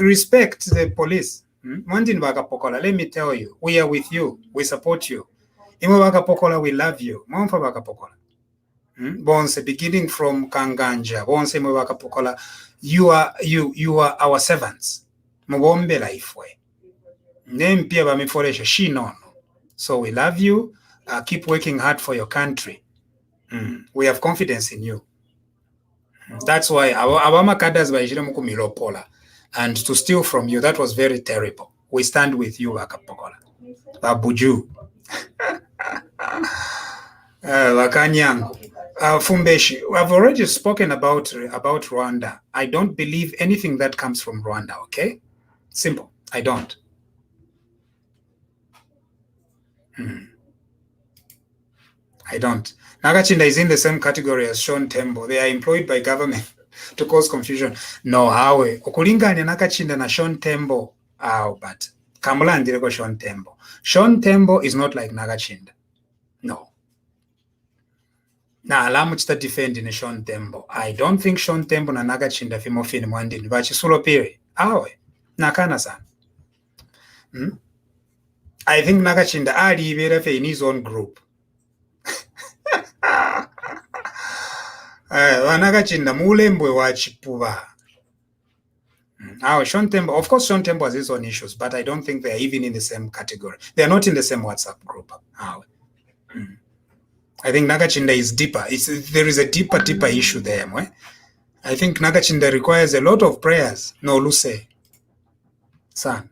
respect the police. Mwandin wakapokola. Let me tell you, we are with you. We support you. Imo wakapokola, we love you. Mwamfa wakapokola. Bonse, beginning from Kanganja, bonse mwe wakapokola, you are our servants. Mubombe lifewe. Name pia bamiforesha shinono. So we love you. Keep working hard for your country. We have confidence in you. That's why our makadas baishire mukumilopola, and to steal from you, that was very terrible. We stand with you, wakapokola. Babuju. Wakanyango. Fumbeshi, I've already spoken about Rwanda. I don't believe anything that comes from Rwanda, okay? Simple. I don't. I don't. Nakachinda is in the same category as Sean Tembo. They are employed by government to cause confusion. No, hawe. Okulinganya Nakachinda na Sean Tembo. But Kamula ndireko Sean Tembo. Sean Tembo is not like Nakachinda. No. Na alamu chita defend in Sean Tembo. I don't think Sean Tembo na Nakachinda fimofini mwandini. Vachisulo piri. Awe. Nakana sana. I think Nakachinda ali iberefe in his own group. Nakachinda mulembwe wachipuba. Sean Tembo, of course Sean Tembo has his own issues, but I don't think they are even in the same category. They are not in the same WhatsApp group. I think Nakachinda is deeper. There is a deeper issue there. I think Nakachinda requires a lot of prayers. No, Luce. Son.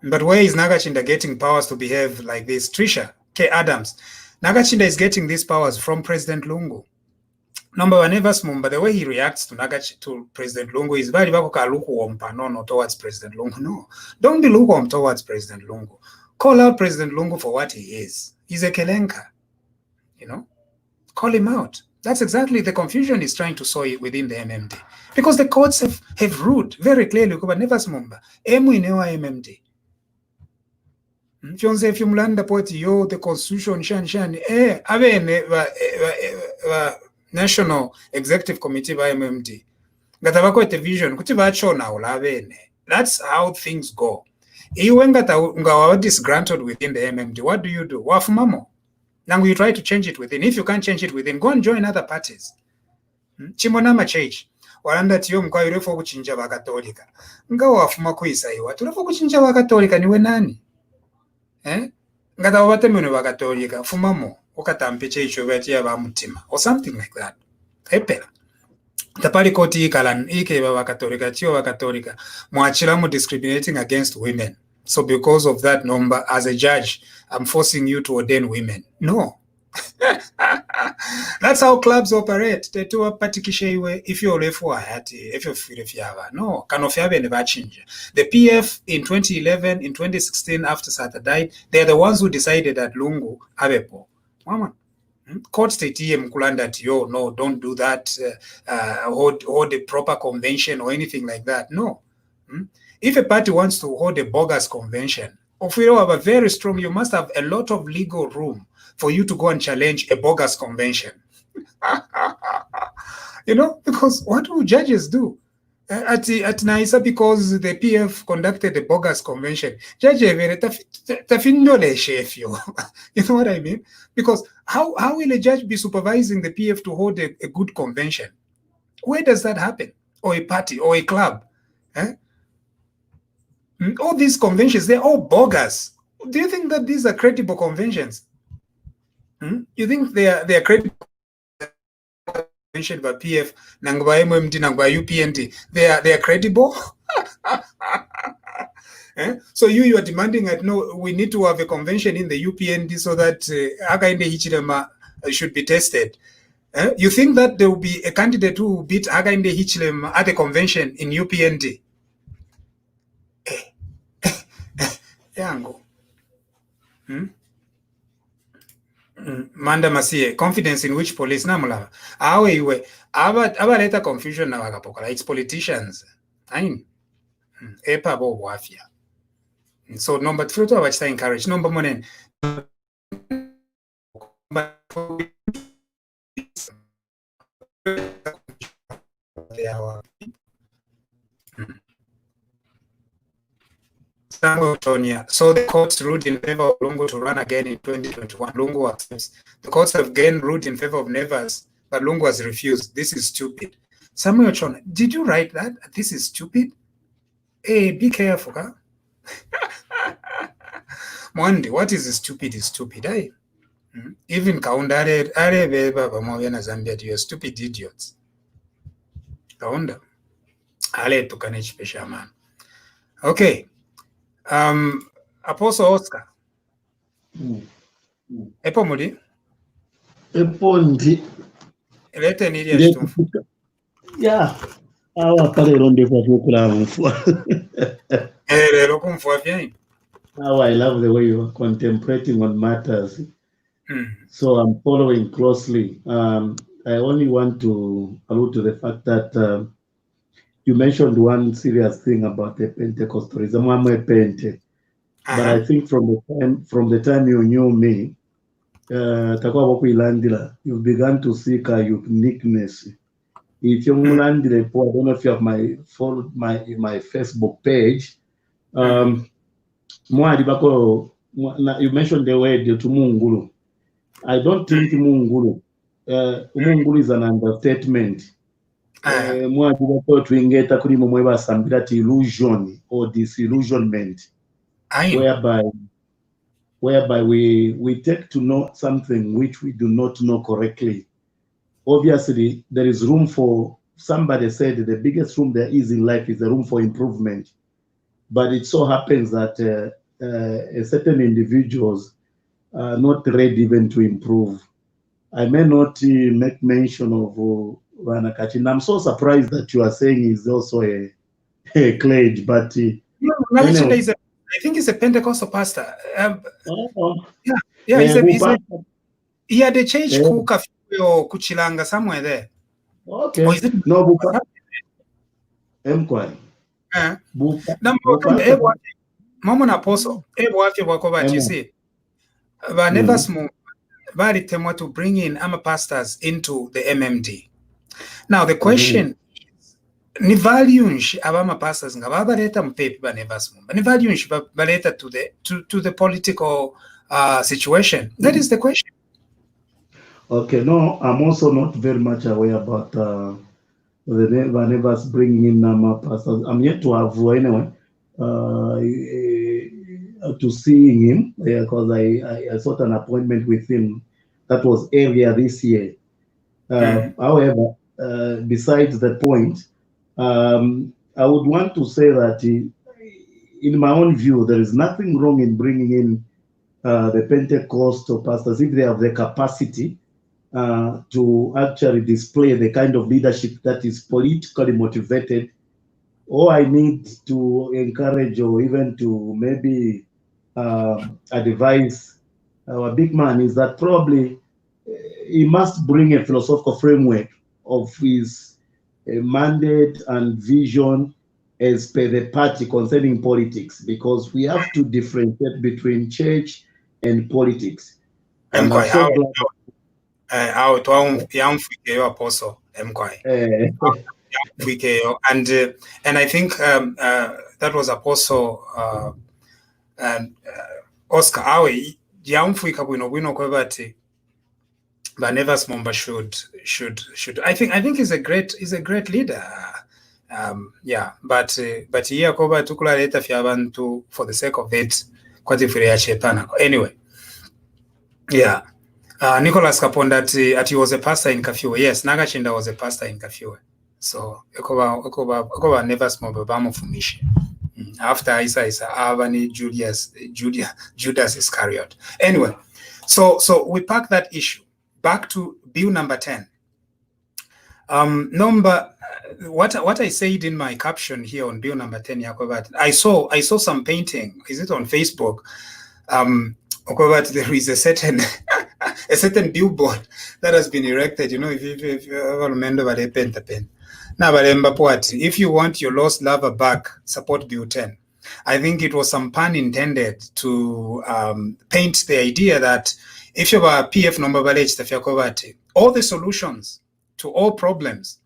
But where is Nakachinda getting powers to behave like this? Trisha K. Adams. Nakachinda is getting these powers from President Lungu. Number one, never smumba. The way he reacts to President Lungu is very lukewarm towards President Lungu. No, don't be lukewarm towards President Lungu. Call out President Lungu for what he is. He's a Kelenka. You know, call him out. That's exactly the confusion he's trying to sow within the MMD. Because the courts have ruled very clearly, never smumba. Emu inewa MMD. If you mlanda poti yo the constitution shani National Executive Committee by MMD. Gatavako vision kuti vachona ulavene. That's how things go. Iwe ngawa disgruntled within the MMD. What do you do? Wafumamo. Now you try to change it within. If you can't change it within, go and join other parties. Chimonama change. Waranda tiyo mkwa yurefo kuchinja wakatolika. Ngawa wafuma kuisa iwa. Turefo kuchinja wakatolika niwe nani? Ngata wabatemene wakatolika. Fumamo. Okatampeche icho vati ya bamutima. Or something like that. Epela. Tapali koti ikalan. Ike wakatolika. Tiyo wakatolika. Mwachila discriminating against women. So because of that number, as a judge, I'm forcing you to ordain women. No. That's how clubs operate. If you're no, the PF in 2011, in 2016, after Sata died, they're the ones who decided that Lungu Abepo. Mama. Court state that no, don't do that, hold a proper convention or anything like that. No. If a party wants to hold a bogus convention, if you have a very strong, you must have a lot of legal room for you to go and challenge a bogus convention. You know, because what will judges do? At Naisa, because the PF conducted a bogus convention, Judge you know what I mean? Because how will a judge be supervising the PF to hold a good convention? Where does that happen? Or a party or a club? Eh? All these conventions, they're all bogus. Do you think that these are credible conventions? You think they are credible conventions by PF, Nangba MMT, Nangba UPNT? They are credible? So you are demanding that no, we need to have a convention in the UPND so that Hakainde Hichilema should be tested. You think that there will be a candidate who will beat Hakainde Hichilema at a convention in UPND? Yango. Manda Masie, confidence in which police? Namula. Awe, abaleta confusion na wakapokola. It's politicians. Ain. Epa bo wafia. So number 3 to watch encourage. Number one. So the courts ruled in favor of Lungu to run again in 2021. Lungu accepts. The courts have again ruled in favor of Nevers, but Lungu has refused. This is stupid. Samuel Chona, did you write that? This is stupid? Hey, be careful, huh? Mwandi, what is stupid is stupid, eh? Even Kaunda, Zambia, you're stupid idiots. Kaunda. Ale tukanech pesha man. Okay. Apostle Oscar. Epo mudi? Epo ndi. Elete nili ya shitumfu. Yeah. Awa pale ronde kwa kukula mfua. Lelo kumfua vya. How I love the way you are contemplating on matters. So I'm following closely. I only want to allude to the fact that you mentioned one serious thing about the Pentecostalism. But I think from the time you knew me, you began to seek a uniqueness. If you I don't know if you have followed my Facebook page. You mentioned the word Mungulu. I don't think Mungulu. Mungulu is an understatement. Illusion or disillusionment, whereby we take to know something which we do not know correctly. Obviously, there is room for, somebody said the biggest room there is in life is the room for improvement. But it so happens that certain individuals are not ready even to improve. I may not make mention of Ranakachi. I'm so surprised that you are saying he's also a clergy, but anyway. I think he's a Pentecostal pastor. He's he had a church Kuchilanga somewhere there. Okay. Or is it no, Mama Apostle, you see, but never small. Very to bring in pastors into the MMD. Now the question is, ni values abama pastors ngababaleta mpepi ba never small. Ni values baleta to the political situation. That is the question. Okay, no, I'm also not very much aware about the Nevers bringing in pastors. I'm yet to have anyway to seeing him because I sought an appointment with him. That was earlier this year. However, besides the point, I would want to say that in my own view, there is nothing wrong in bringing in the Pentecostal pastors if they have the capacity to actually display the kind of leadership that is politically motivated. All I need to encourage or even to maybe advise our big man is that probably he must bring a philosophical framework of his mandate and vision as per the party concerning politics, because we have to differentiate between church and politics. And I'm so glad. Apostle and I think that was Apostle Oscar awe yamfika bwino kwebati but never smomba should I think he's a great leader. Yeah, but here koba tukula leta fya abantu for the sake of it kwati fire ya shetana. Anyway, yeah. Nicholas Kaponda at he was a pastor in Kafue. Yes, Nagachinda was a pastor in Kafue. So ekoba never smomba bamufumishe. After Isa Avani Judas Iscariot. Anyway, so we park that issue. Back to bill number 10. What I said in my caption here on bill number 10, I saw some painting. Is it on Facebook? There is a certain a certain billboard that has been erected. You know, if you ever remember the pen. Now, if you want your lost lover back, support Bill 10. I think it was some pun intended to paint the idea that if you have a PF number, all the solutions to all problems,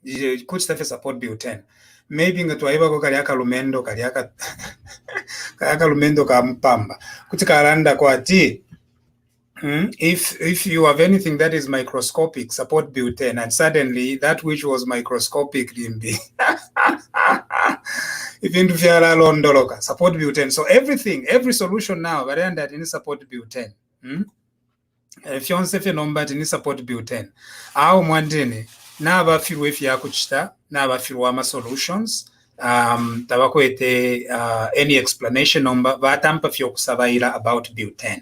you could support Bill 10. Maybe ngatwaiba kaliaka lumendo kaliaka lumendo kampamba kutikaranda kwa ati. If you have anything that is microscopic, support Bill 10, and suddenly that which was microscopic limbi. If support Bill 10. So every solution now, that in support Bill 10. If you want to say number in support Bill 10. How mwandini na abafiru efi yakuchita na abafiru ama solutions. Tabakwete any explanation number batampa fyo kusabaira about Bill 10.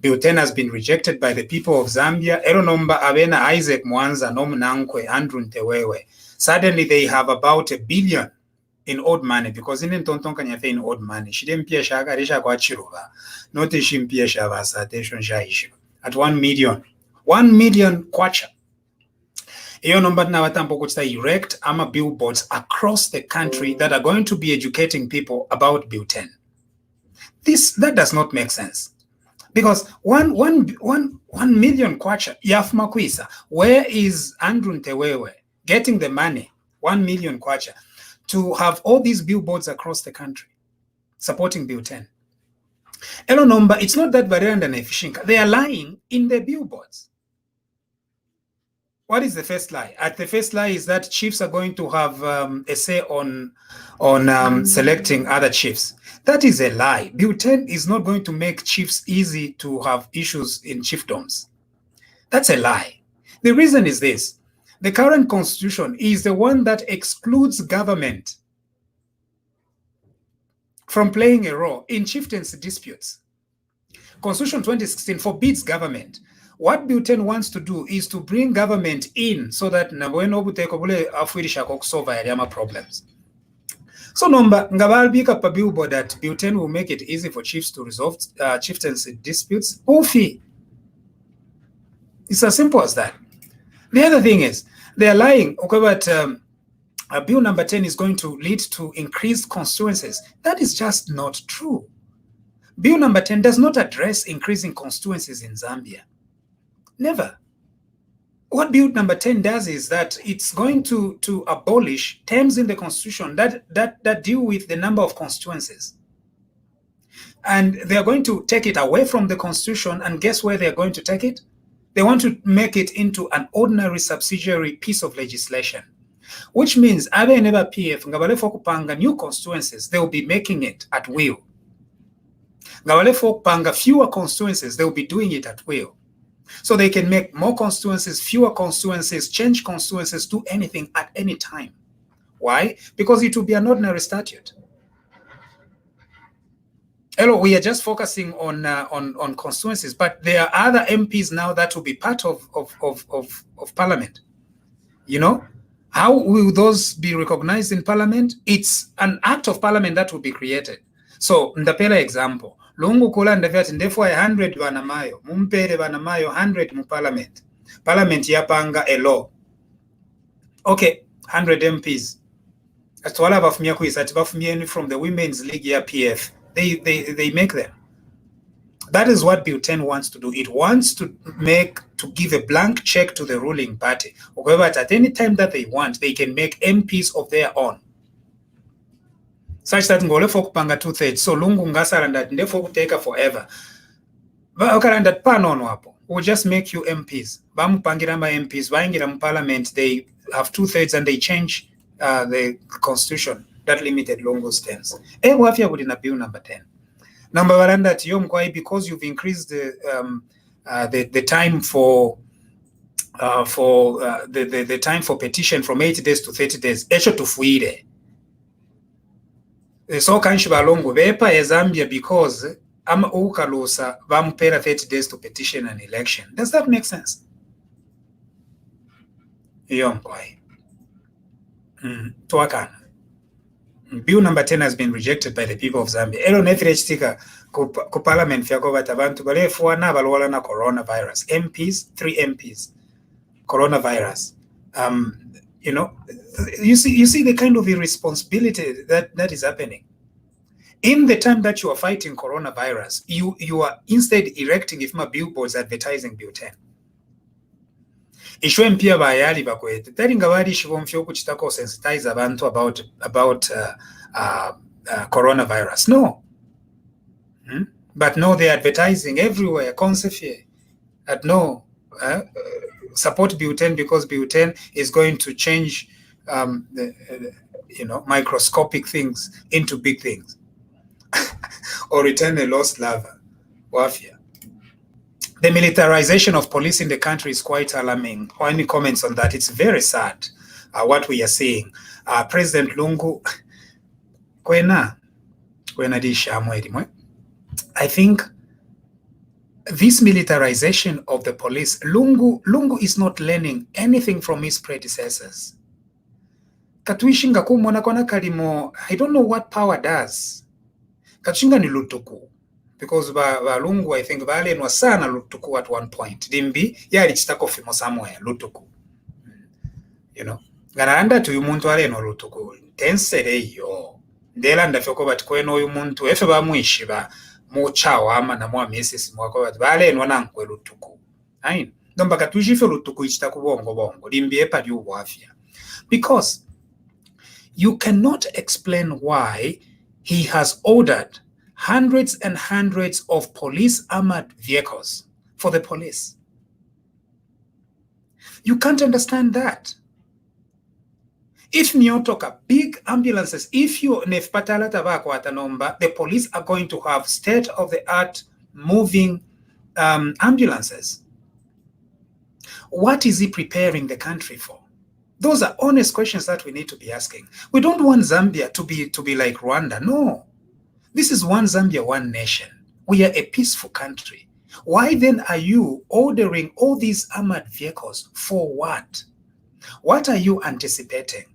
Bill 10 has been rejected by the people of Zambia. Ero nomba abena Isaac Mwanza nomnankwe Andrew Ntewewe. Suddenly they have about $1 billion in old money, because in Tontonka nyafe in old money. She didn't pia shaka risha kwa chiruba. Not shimpia shava satation shaishu. At 1 million. 1 million kwacha. Iyo nomba na watampo kuchita erect ama billboards across the country that are going to be educating people about Bill 10. That does not make sense. Because 1 million kwacha yafuma kwisa. Where is Andrew Ntewewe getting the money? 1 million kwacha to have all these billboards across the country supporting Bill 10. Elo number, it's not that Barenda and Efishinka. They are lying in their billboards. What is the first lie? The first lie is that chiefs are going to have a say on selecting other chiefs. That is a lie. Bill 10 is not going to make chiefs easy to have issues in chiefdoms. That's a lie. The reason is this. The current constitution is the one that excludes government from playing a role in chieftaincy disputes. Constitution 2016 forbids government. What Bill 10 wants to do is to bring government in so that solve problems. So number ngabalbika pa billboard that Bill 10 will make it easy for chiefs to resolve chieftaincy disputes. Ufi. It's as simple as that. The other thing is, they are lying. Okay, but bill number 10 is going to lead to increased constituencies. That is just not true. Bill number 10 does not address increasing constituencies in Zambia. Never. What bill number 10 does is that it's going to abolish terms in the constitution that deal with the number of constituencies. And they're going to take it away from the constitution, and guess where they're going to take it? They want to make it into an ordinary subsidiary piece of legislation, which means Abe never PF Ngabale Panga new constituencies, they will be making it at will. Ngabale Panga fewer constituencies, they will be doing it at will. So they can make more constituencies, fewer constituencies, change constituencies, do anything at any time. Why? Because it will be an ordinary statute. Hello, we are just focusing on constituencies, but there are other MPs now that will be part of Parliament. You know, how will those be recognized in Parliament? It's an act of Parliament that will be created. So, ndapela example. Lungu kula ndavati ndefwa 100 banamayo, mumpere banamayo 100 mu Parliament. Parliament yapanga a law. Okay, 100 MPs. Atwala bafumia kuisa bafumia from the Women's League ya PF. They make them. That is what Bill 10 wants to do. It wants to give a blank check to the ruling party. However, at any time that they want, they can make MPs of their own. Such that ngole for kupanga 2/3. So Lungu ngasara that therefore take forever. But okay, that pano wapo. We'll just make you MPs. Bamupangiramba MPs, baingira parliament, they have 2/3 and they change the constitution that limited Lungu's terms. Wafia would in a bill number 10. Number one, that because you've increased the time for the time for petition from 80 days to 30 days. Echo to fuire. So kanshi balongo bepa ya Zambia because ama ukalusa bamupera 30 days to petition an election. Does that make sense? Yomkwai. Tuakana. Bill number 10 has been rejected by the people of Zambia. Elo nefirechtika ku parliament fyako batabantu balefuwa na balwala na coronavirus. MPs, 3 MPs. Coronavirus. You know, you see the kind of irresponsibility that is happening. In the time that you are fighting coronavirus, you are instead erecting ifma billboards advertising Bill 10. Ishwe mpia bayali bakwete. Tari ngabali shivomfyo kuchitako sensitize abantu about coronavirus. No. But no, they're advertising everywhere, Consefie. At no, support Bill 10 because Bill 10 is going to change, microscopic things into big things. Or return a lost lover. Wafia. The militarization of police in the country is quite alarming. Any comments on that? It's very sad what we are seeing. President Lungu, I think this militarization of the police, Lungu is not learning anything from his predecessors. I don't know what power does. Katushinga ni lutuku. Because Lungu, I think, balenwa sana lutuku at one point. Dimbi, yali chitako fimo somewhere, lutuku. You know. Gananda tu yumuntu aleno lutuku. Tensere yo. Ndelanda fyoko bati kweno yumuntu. Efe ba mwishi ba muchawa ama na mwa misisi mwako bati. Balenwa nankwe lutuku. Ayin. Domba katujife lutuku ichitaku bongo. Dimbi epa yu wafia. Because you cannot explain why he has ordered hundreds and hundreds of police armored vehicles for the police. You can't understand that. If Nyotoka, big ambulances, if you nefpatala tabako atanomba, the police are going to have state-of-the-art moving ambulances. What is he preparing the country for? Those are honest questions that we need to be asking. We don't want Zambia to be like Rwanda. No. This is one Zambia, one nation. We are a peaceful country. Why then are you ordering all these armored vehicles? For what? What are you anticipating?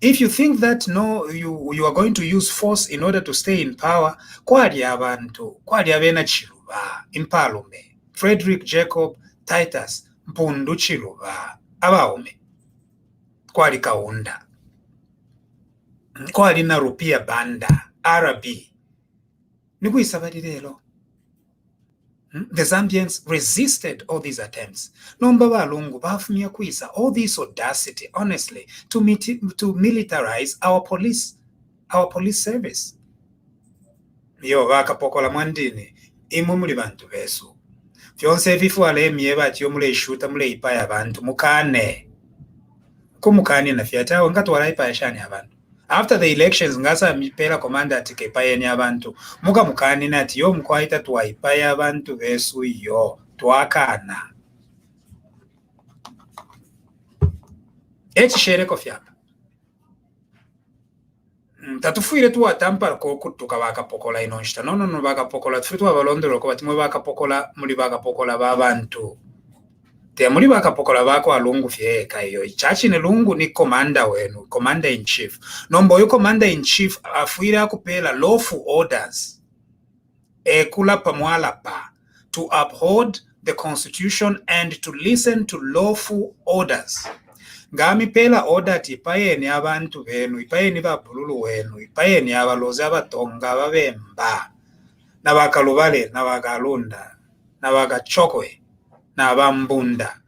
If you think that no, you are going to use force in order to stay in power, kwali abena chiluba, impalume, Frederick Jacob, Titus, Mpundu chiluba, abaume, kwali kaunda, kwali na rupia banda, Arabi. The Zambians resisted all these attempts. All this audacity, honestly, to militarize our police service. Yo vakapokola mwandini imumuli bantu besu. Fyonse vifu alemi bati yo mule ishuta mule ipaya bantu mukane. Kumukani na fiata ngatu wala ipaya shani abantu. After the elections, ngasa mipela komanda atike ipaya ni abantu. Muka mukani nati yo mkwaita tuwa ipaya abantu vesu yo. Tuwakana. Echi shere kofyaka. Tatufuire tuwa tampara kutuka waka pokola inonshita. No waka pokola. Tufitu wa balondero kwa timu waka pokola, muli waka pokola babantu. Te muri bakapokola bako alungu fyeka iyo. Chachi ne lungu ni commander wenu, commander in chief. Nombo yu commander in chief afuira kupela lawful orders. Kula pamwala pa. To uphold the constitution and to listen to lawful orders. ngami phela order ipayeni abantu benu ipayeni babhululu wenu ipayeni abalozi abatonga babemba nabakalubale nabakalunda nabakachokwe nabambunda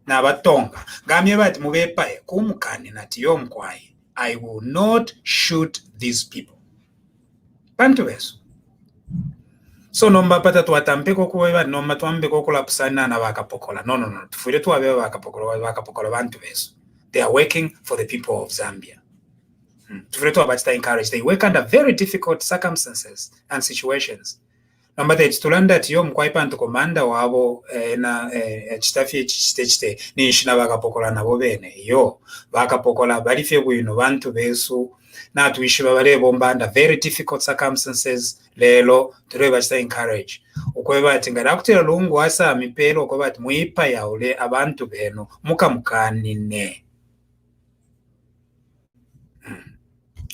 nabatonga ngami bathi mubepaye kumkani nathi yomkwayi I will not shoot these people bantu beso so nomba pata tuwatampe kokuweba nomba tuambe kokulapusana na bakapokola no tufure tuwabe bakapokola bantu beso they are working for the people of Zambia tufure tuwabachita encourage they work under very difficult circumstances and situations nomba tulanda tiyo mkwaipa ntukomanda wabo na chitafi chitechite nishina bakapokola nabo bene yo bakapokola balife bwino bantu beso na tuishiba bale bomba under very difficult circumstances lelo tule bachita encourage ukweba ati ngara kutira lungu asa mipelo ukweba ati muipa yaule abantu beno mukamukanine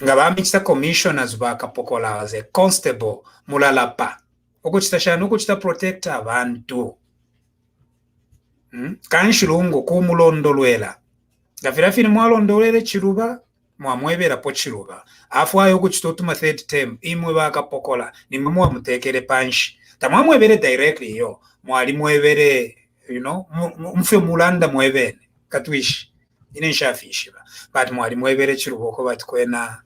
ngabambi chita commissioners bakapokola as a constable mulalapa ukuchita shanu ukuchita protect abantu kanshilungu kumulondolwela ngafirafini mwalondolele chiluba mwamwebera po chiluba afwayo kuchitotuma third term imwe bakapokola nimwe mutekere panshi tamwamwebere directly yo mwali mwebere mfe mulanda mwebene katwishi ine nshafishiba but mwali mwebere chiluba ko batkwena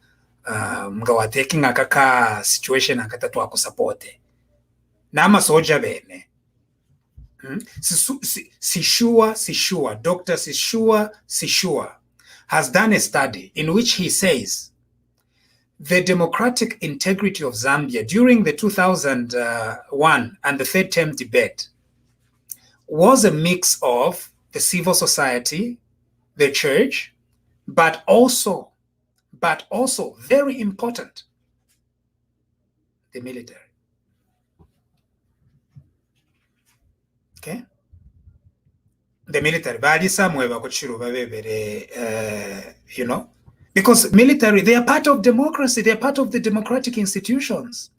mga wa taking akaka situation akatatu akusupporte nama soja bene Sishua Dr. Sishua has done a study in which he says the democratic integrity of Zambia during the 2001 and the third term debate was a mix of the civil society, the church, but also very important, the military. Okay? The military, because military, they are part of democracy, they are part of the democratic institutions.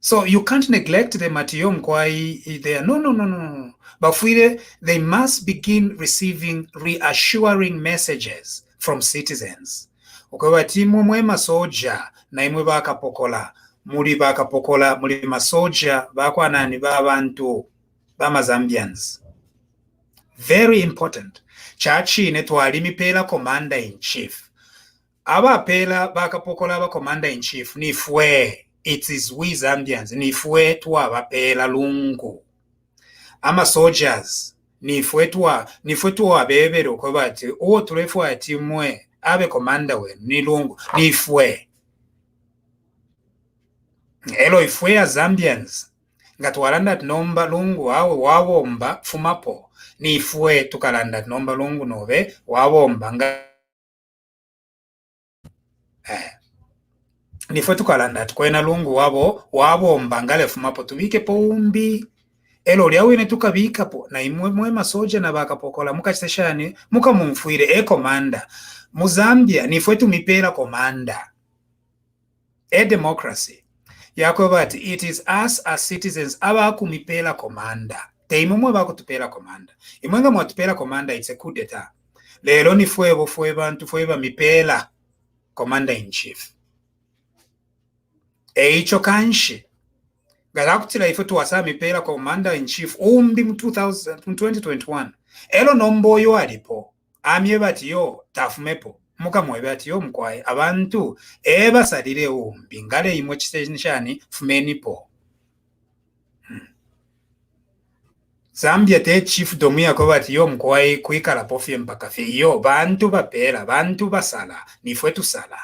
So you can't neglect them at Yom Kwai. They are no. But they must begin receiving reassuring messages from citizens. Ukawa timu mwema soja na imwe bakapokola muri masoja bakwa nani babantu bama Zambians. Very important. Chachi netwali mipela commander in chief. Aba pela bakapokola aba commander in chief nifwe. It is we Zambians nifwe tuwa bapela lungu. Ama soldiers nifwe tuwa bebero kwa bati uo tulefwa atimwe abe commander we ni lungu nifwe. Elo ifwe ya Zambians ngatwalanda nomba lungu awe wawomba fumapo nifwe tukalanda nomba lungu nove wawomba nifwe tukalanda tukwena lungu wawomba ngale fumapo tubike po umbi elo lyawine tukabika po na imwe masoja na bakapokola mukachitashani muka mumfuire commander mu Zambia nifwe tumipela commander democracy yakobati it is us as citizens abakumipela commander teimumwe bakutupela commander imwenga mwatupela commander it's a coup d'etat lero nifwe bantu fwe mipela commander in chief eicho kanshi galakutila ife tuwasa mipela commander in chief umbi mu 2021 elo nomboyo alipo amye bati yo tafumepo muka mwebe ati yo mkwaye abantu basalire umbi ngale imwe chishani fumenipo Zambia te chief domia ko bati yo mkwaye kuikala pofie mpaka fe yo bantu bapela bantu basala nifwe tusala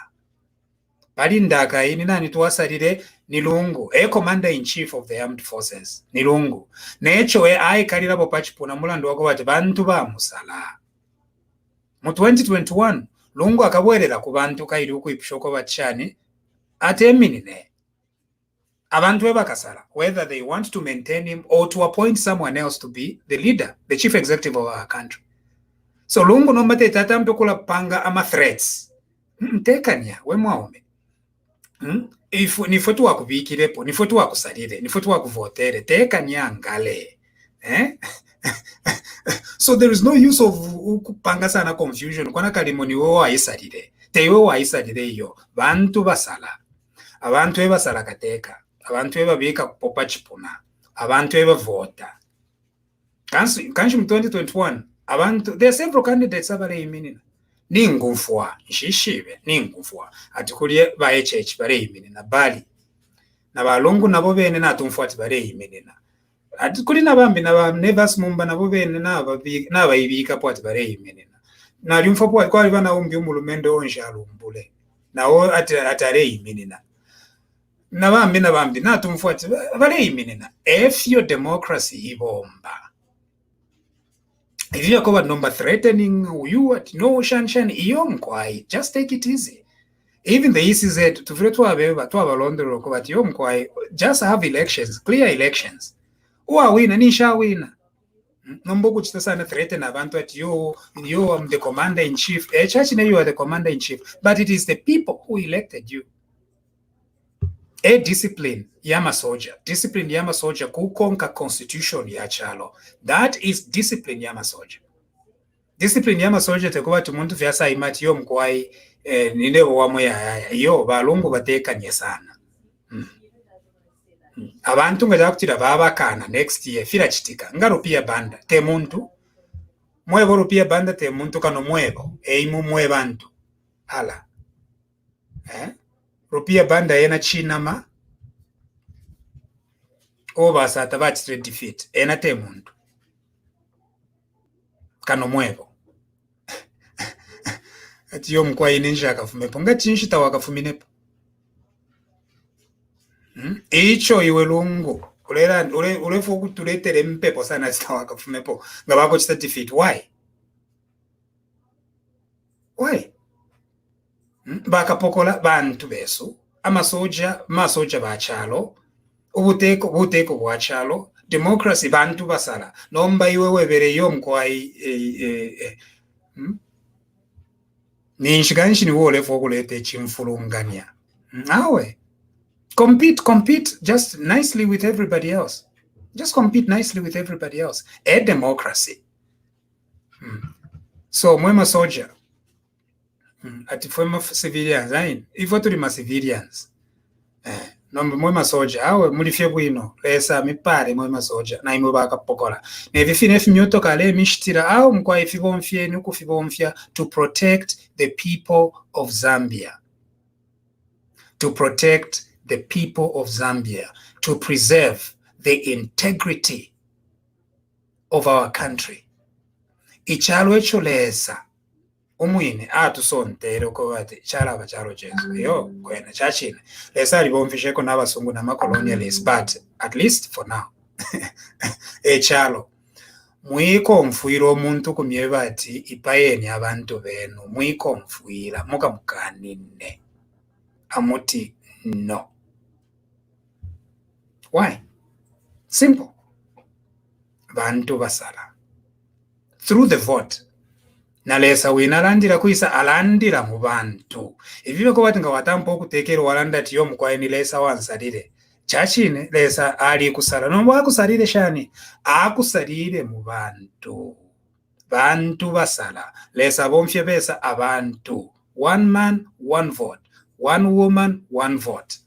bali ndaka ini nani tuwasalire ni lungu commander in chief of the armed forces ni lungu necho aikalira bo pachipuna mulando wako bati bantu ba musala mu 2021 lungu akabwerera ku bantu kairi ukuyipishoko bachani ateminine abantu bakasala whether they want to maintain him or to appoint someone else to be the leader, the chief executive of our country. So lungu nomate tata mpokula panga ama threats tekania we mwaume nifwe tuwa kubikirepo nifwe tuwa kusalire nifwe tuwa kuvotere tekania ngale So there is no use of ukupanga sana confusion. Kwana kalimo ni wo waisalire. Tewe waisalire iyo. Bantu basala. Abantu ebasala kateka. Abantu ebabika kupopa chipuna. Abantu ebavota. Kanshi mu 2021. Abantu, there are several candidates abale iminina. Ningumfwa. Nshishibe. Ningumfwa. Atikulie ba HH bare iminina. Bali. Na balungu nabo bene natumfwati bare iminina. Ati kuri nabambi naba nevas mumba nabo bene nabayibika pwati bare imenena nali mfa pwati kwali bana umbi umulumendo onjalumbule nawo atare imenena nabambi natumfwati bare imenena if your democracy ibomba if you are number threatening you at no shanshan iyom kwai just take it easy. Even the ECZ tufretu abeba to abalondero ko bati yom kwai just have elections, clear elections. Uwawina nishawina nombo kuchita sana threaten abantu at you I'm the commander in chief. Church you are the commander in chief, but it is the people who elected you. Discipline yama soldier kukonka constitution ya chalo. That is discipline yama soldier. Discipline yama soldier tekuba tumuntu vyasa imati yo mkwai ninde wamwe ya yo balungu batekanye sana. Abantu nga jakutira babakana next year fira chitika nga rupia banda te muntu mwebo rupia banda te muntu kano mwebo eimu mwebantu ala rupia banda yena chinama oba sata bachire defeat ena te muntu kano mwebo ati yo mkwa ininja akafumepo nga chinshita wakafuminepo icho iwe lungu ulefu kutuletere mpepo sana sita wakafumepo nga bako chita defeat. Why bakapokola bantu besu masoja bachalo ubuteko bwachalo democracy bantu basala nomba iwe webere yo mkwai nishiganshi ni wolefu okulete chimfulunganya nawe compete just nicely with everybody else. Just compete nicely with everybody else. A democracy. So mwema soldier. Ati mwema civilians. Ifo tuli civilians. Nombe mwema soldier. Awe mulifye bwino. Lesa mipare mwema soldier. Na imo baka pokola. Nevifine fimyoto kale mishtira. Awe mkwa ifibomfye nuku fibomfya to protect the people of Zambia. To protect the people of Zambia, to preserve the integrity of our country. Ichalo echo lesa umwine atusontero ko bati chala bachalo jesu yo kwena chachine lesa libomfisheko nabasungu na colonialists, but at least for now echalo mwiko mfuiro omuntu kumye bati ipayeni abantu benu mwiko mfuira muka mukanine amuti no. Why? Simple. Bantu basala. Through the vote. Nalesa wina landira kuisa alandira mu bantu. Iviwe ko bati nga watampo kutekero walanda tiyo mkwaye ni lesa wansalire. Chachine lesa ali kusala. Nombo akusalire shani. Akusalire mu bantu. Bantu basala. Lesa bomfye besa abantu. One man, one vote. One woman, one vote.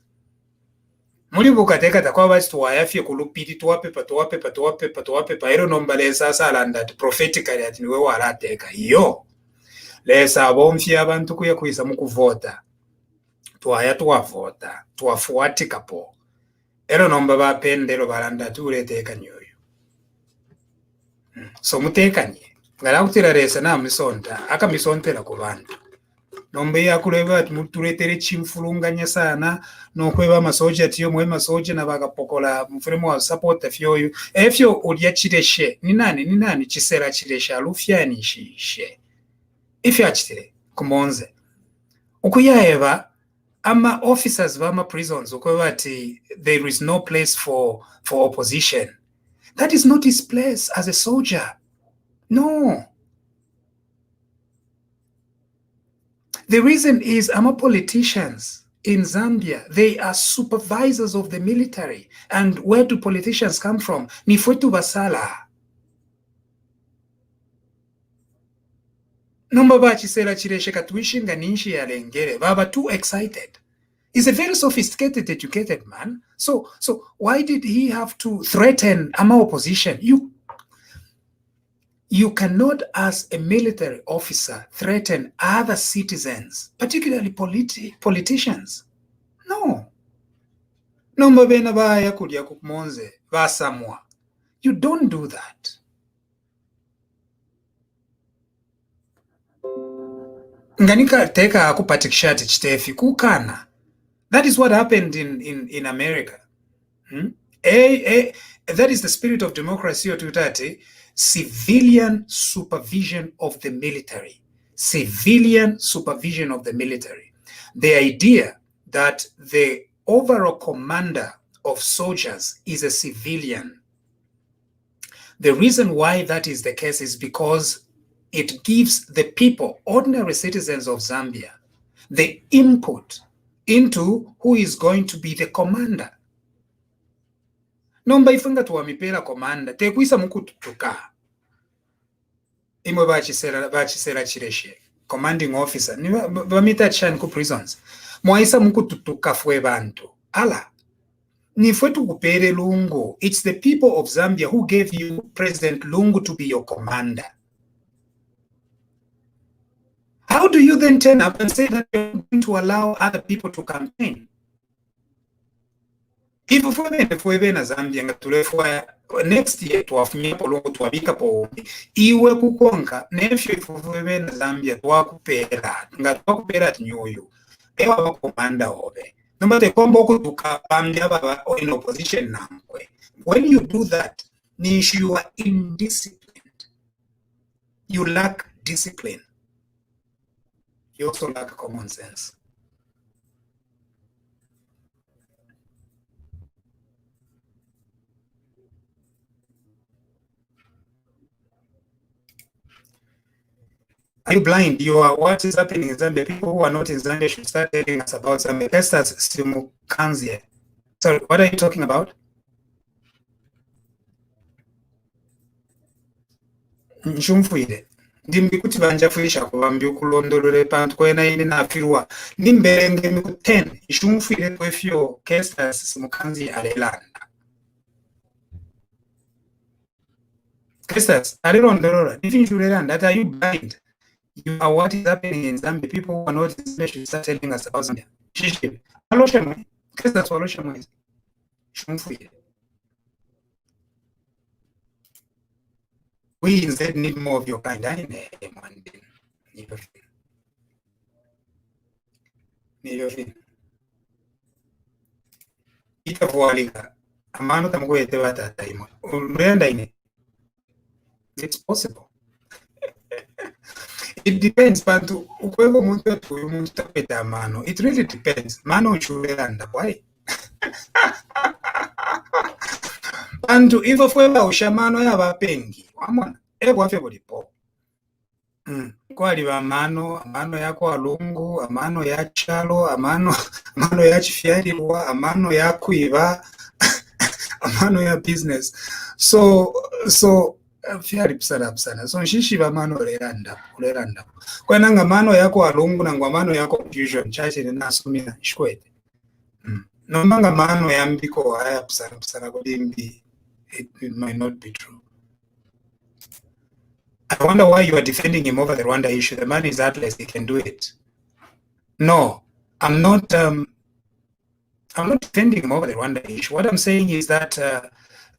Muri bukateka takwa basi tuwayafye kulupiti tuwapepa ero nomba lesa salanda prophetically ati niwe warateka yo lesa bomfye abantu kuya kuisa mukuvota tuwavota tuwafuatika po ero nomba bapendero balanda tuleteka nyoyo so mutekanye ngala kutira lesa na misonta aka misontela ku bantu nombe yakuleba ati mutuletere chimfulunganya sana nokweba masoja tiyo mwema soja na bakapokola mfremo wa support fyoyu efyo ulya chireshe ni nani chisera chireshe alufyani shishe ifyo achitire kumonze ukuyaeba ama officers bama prisons ukweba ati there is no place for opposition. That is not his place as a soldier. No. The reason is our politicians in Zambia, they are supervisors of the military. And where do politicians come from? Ni fwetu basala. Nomba bachisera chiresheka tuishinga ninshi ya lengere. Baba too excited. He's a very sophisticated, educated man. So why did he have to threaten our opposition? You cannot, as a military officer, threaten other citizens, particularly politicians. No. Nomba bena baya kudya kumonze basamwa. You don't do that. Nganika teka akupatikshati chitefi kukana. That is what happened in America. That is the spirit of democracy, Otutati. Civilian supervision of the military. Civilian supervision of the military. The idea that the overall commander of soldiers is a civilian. The reason why that is the case is because it gives the people, ordinary citizens of Zambia, the input into who is going to be the commander. Nomba ifunga tuwamipela commander, tekuisa mukututuka. Imwe bachisera chireshe. Commanding officer, bamita chani ku prisons. Mwaisa mukututuka fwe bantu. Ala. Nifwetu kupere Lungu. It's the people of Zambia who gave you President Lungu to be your commander. How do you then turn up and say that you're going to allow other people to campaign? If we na Zambia nga next year tuwafumia polongo tuwabika po iwe kukonga nefyo ifuwe na Zambia tuwakupera nga tuwakupera tinyoyo ewa wakomanda obe nomba te kombo kutuka pambia baba in opposition namkwe. When you do that, you are indisciplined. You lack discipline. You also lack common sense. Are you blind? You are. What is happening in Zambia? People who are not in Zambia should start telling us about Zambia. Pestas Simukanzie. Sorry, what are you talking about? Nshumfuide. Ndimikuti banja fuisha kubambi ukulondolole pantu kwena ine na afirwa. Ndimberenge mikuten. Nshumfuide kwefyo Pestas Simukanzie alelanda. Pestas, alelondolora. Nifinjulelanda. That are you blind? You are what is happening in Zambia. People who are not in Zambia should start telling us about Zambia. Shishib. Aloshamwe. Pestas waloshamwe. Shumfuide. We instead need more of your kind. I need itavualika amano tamgoete batata imo urenda ine. It's possible. It depends, but ukwego muntu atu muntu tapeta amano. It really depends. Mano uchulelanda why? Bantu ivo fweba ushamano ya bapengi. Wamona ego fwe bolipo. Kwali ba amano yako alungu, amano ya chalo, amano ya chifyarirwa, amano ya kuiba, amano ya business. So fyari pisana. So nshishi ba mano leranda. Kwenanga mano yako alungu na ngwamano yako confusion chache ni nasumina shkwete. Nomanga mano ya mbiko haya pisana kodimbi. It might not be true. I wonder why you are defending him over the Rwanda issue. The man is atlas, he can do it. No, I'm not defending him over the Rwanda issue. What I'm saying is that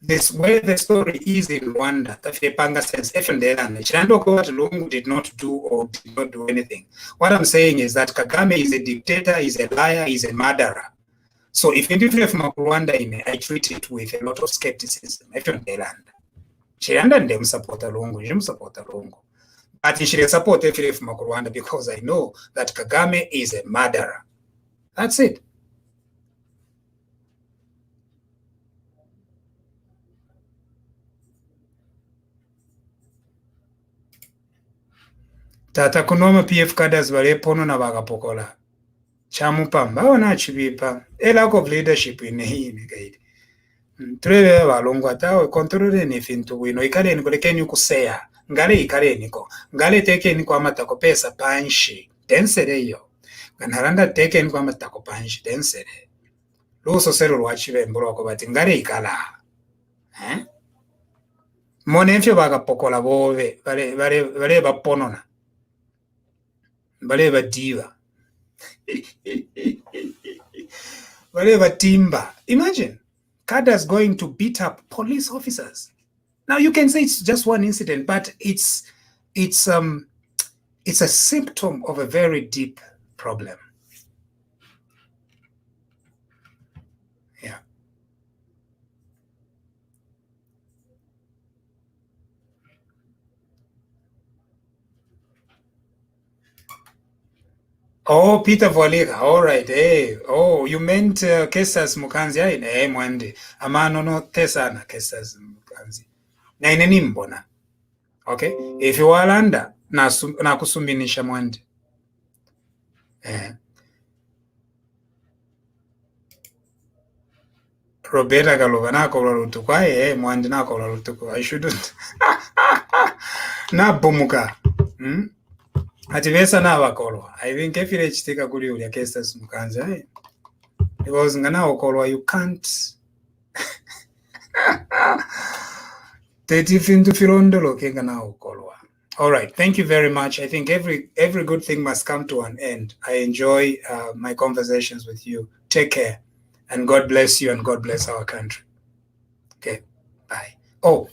this where the story is in Rwanda, the Panga says Lungu did not do or did not do anything. What I'm saying is that Kagame is a dictator, is a liar, is a murderer. So if you from Rwanda, I treat it with a lot of skepticism. Shiranda support Lungu, but she support every from Rwanda because I know that Kagame is a murderer. That's it. Tata kunoma PF cadres walepono na bagapokola. Chamupamba wana chibipa. A lack of leadership in hii nikaidi. Turebe balongo atawe control anything to win. Ikale nikolekeni ukuseya. ngale ikaleniko ngale tekeniko amatako pesa panshi tensereyo ganharanda tekeniko amatako panshi tensere luso sero lwachivembo lwako bati ngale ikala monefyo bakapokola bove bale baponona bale badiva bale batimba. Imagine Kada's going to beat up police officers. Now you can say it's just one incident, but it's a symptom of a very deep problem. Yeah. Oh, Peter Voliga. All right. Hey. Oh, you meant Kesas Mukanzi. Hey, Mwandi. Amano no tesana Kesas Mukanzi. Na ineni mbona. Okay? If you walanda na kusumbinisha Mwandi. Roberta Galova nakola lutuku. Mwandi nakola lutuku. I shouldn't. Na bomuka. Ati vesa na wakolwa. I think if you chitika kuli uli Kesas Mukanzi. Because ngana wakolwa you can't. All right, thank you very much. I think every good thing must come to an end. I enjoy my conversations with you. Take care, and God bless you, and God bless our country. Okay, bye. Oh,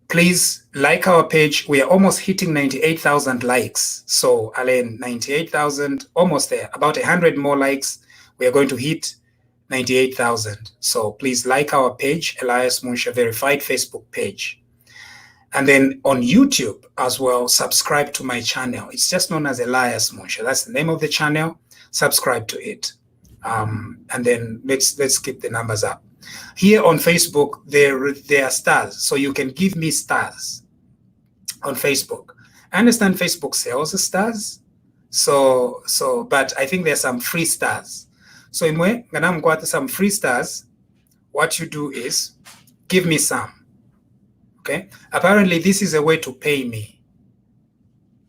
please like our page. We are almost hitting 98,000 likes. So, Alain, 98,000, almost there. About 100 more likes. We are going to hit 98,000. So please like our page, Elias Munsha Verified Facebook page. And then on YouTube as well, subscribe to my channel. It's just known as Elias Munsha. That's the name of the channel. Subscribe to it. And then let's keep the numbers up. Here on Facebook, there are stars. So you can give me stars on Facebook. I understand Facebook sells stars. But I think there's some free stars. So imwe ngana mkwata some free stars. What you do is give me some. Okay. Apparently this is a way to pay me.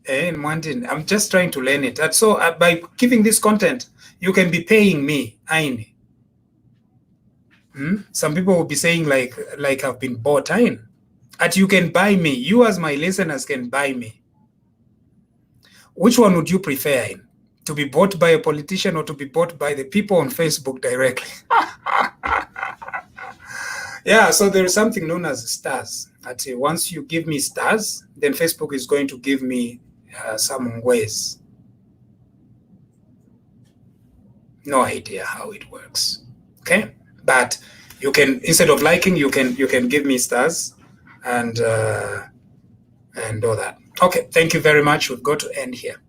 I'm just trying to learn it. And so by giving this content, you can be paying me. Some people will be saying like I've been bought. And you can buy me. You as my listeners can buy me. Which one would you prefer? To be bought by a politician or to be bought by the people on Facebook directly? Yeah, so there is something known as stars. That once you give me stars, then Facebook is going to give me some ways. No idea how it works. Okay, but you can, instead of liking, you can give me stars and all that. Okay, thank you very much. We've got to end here.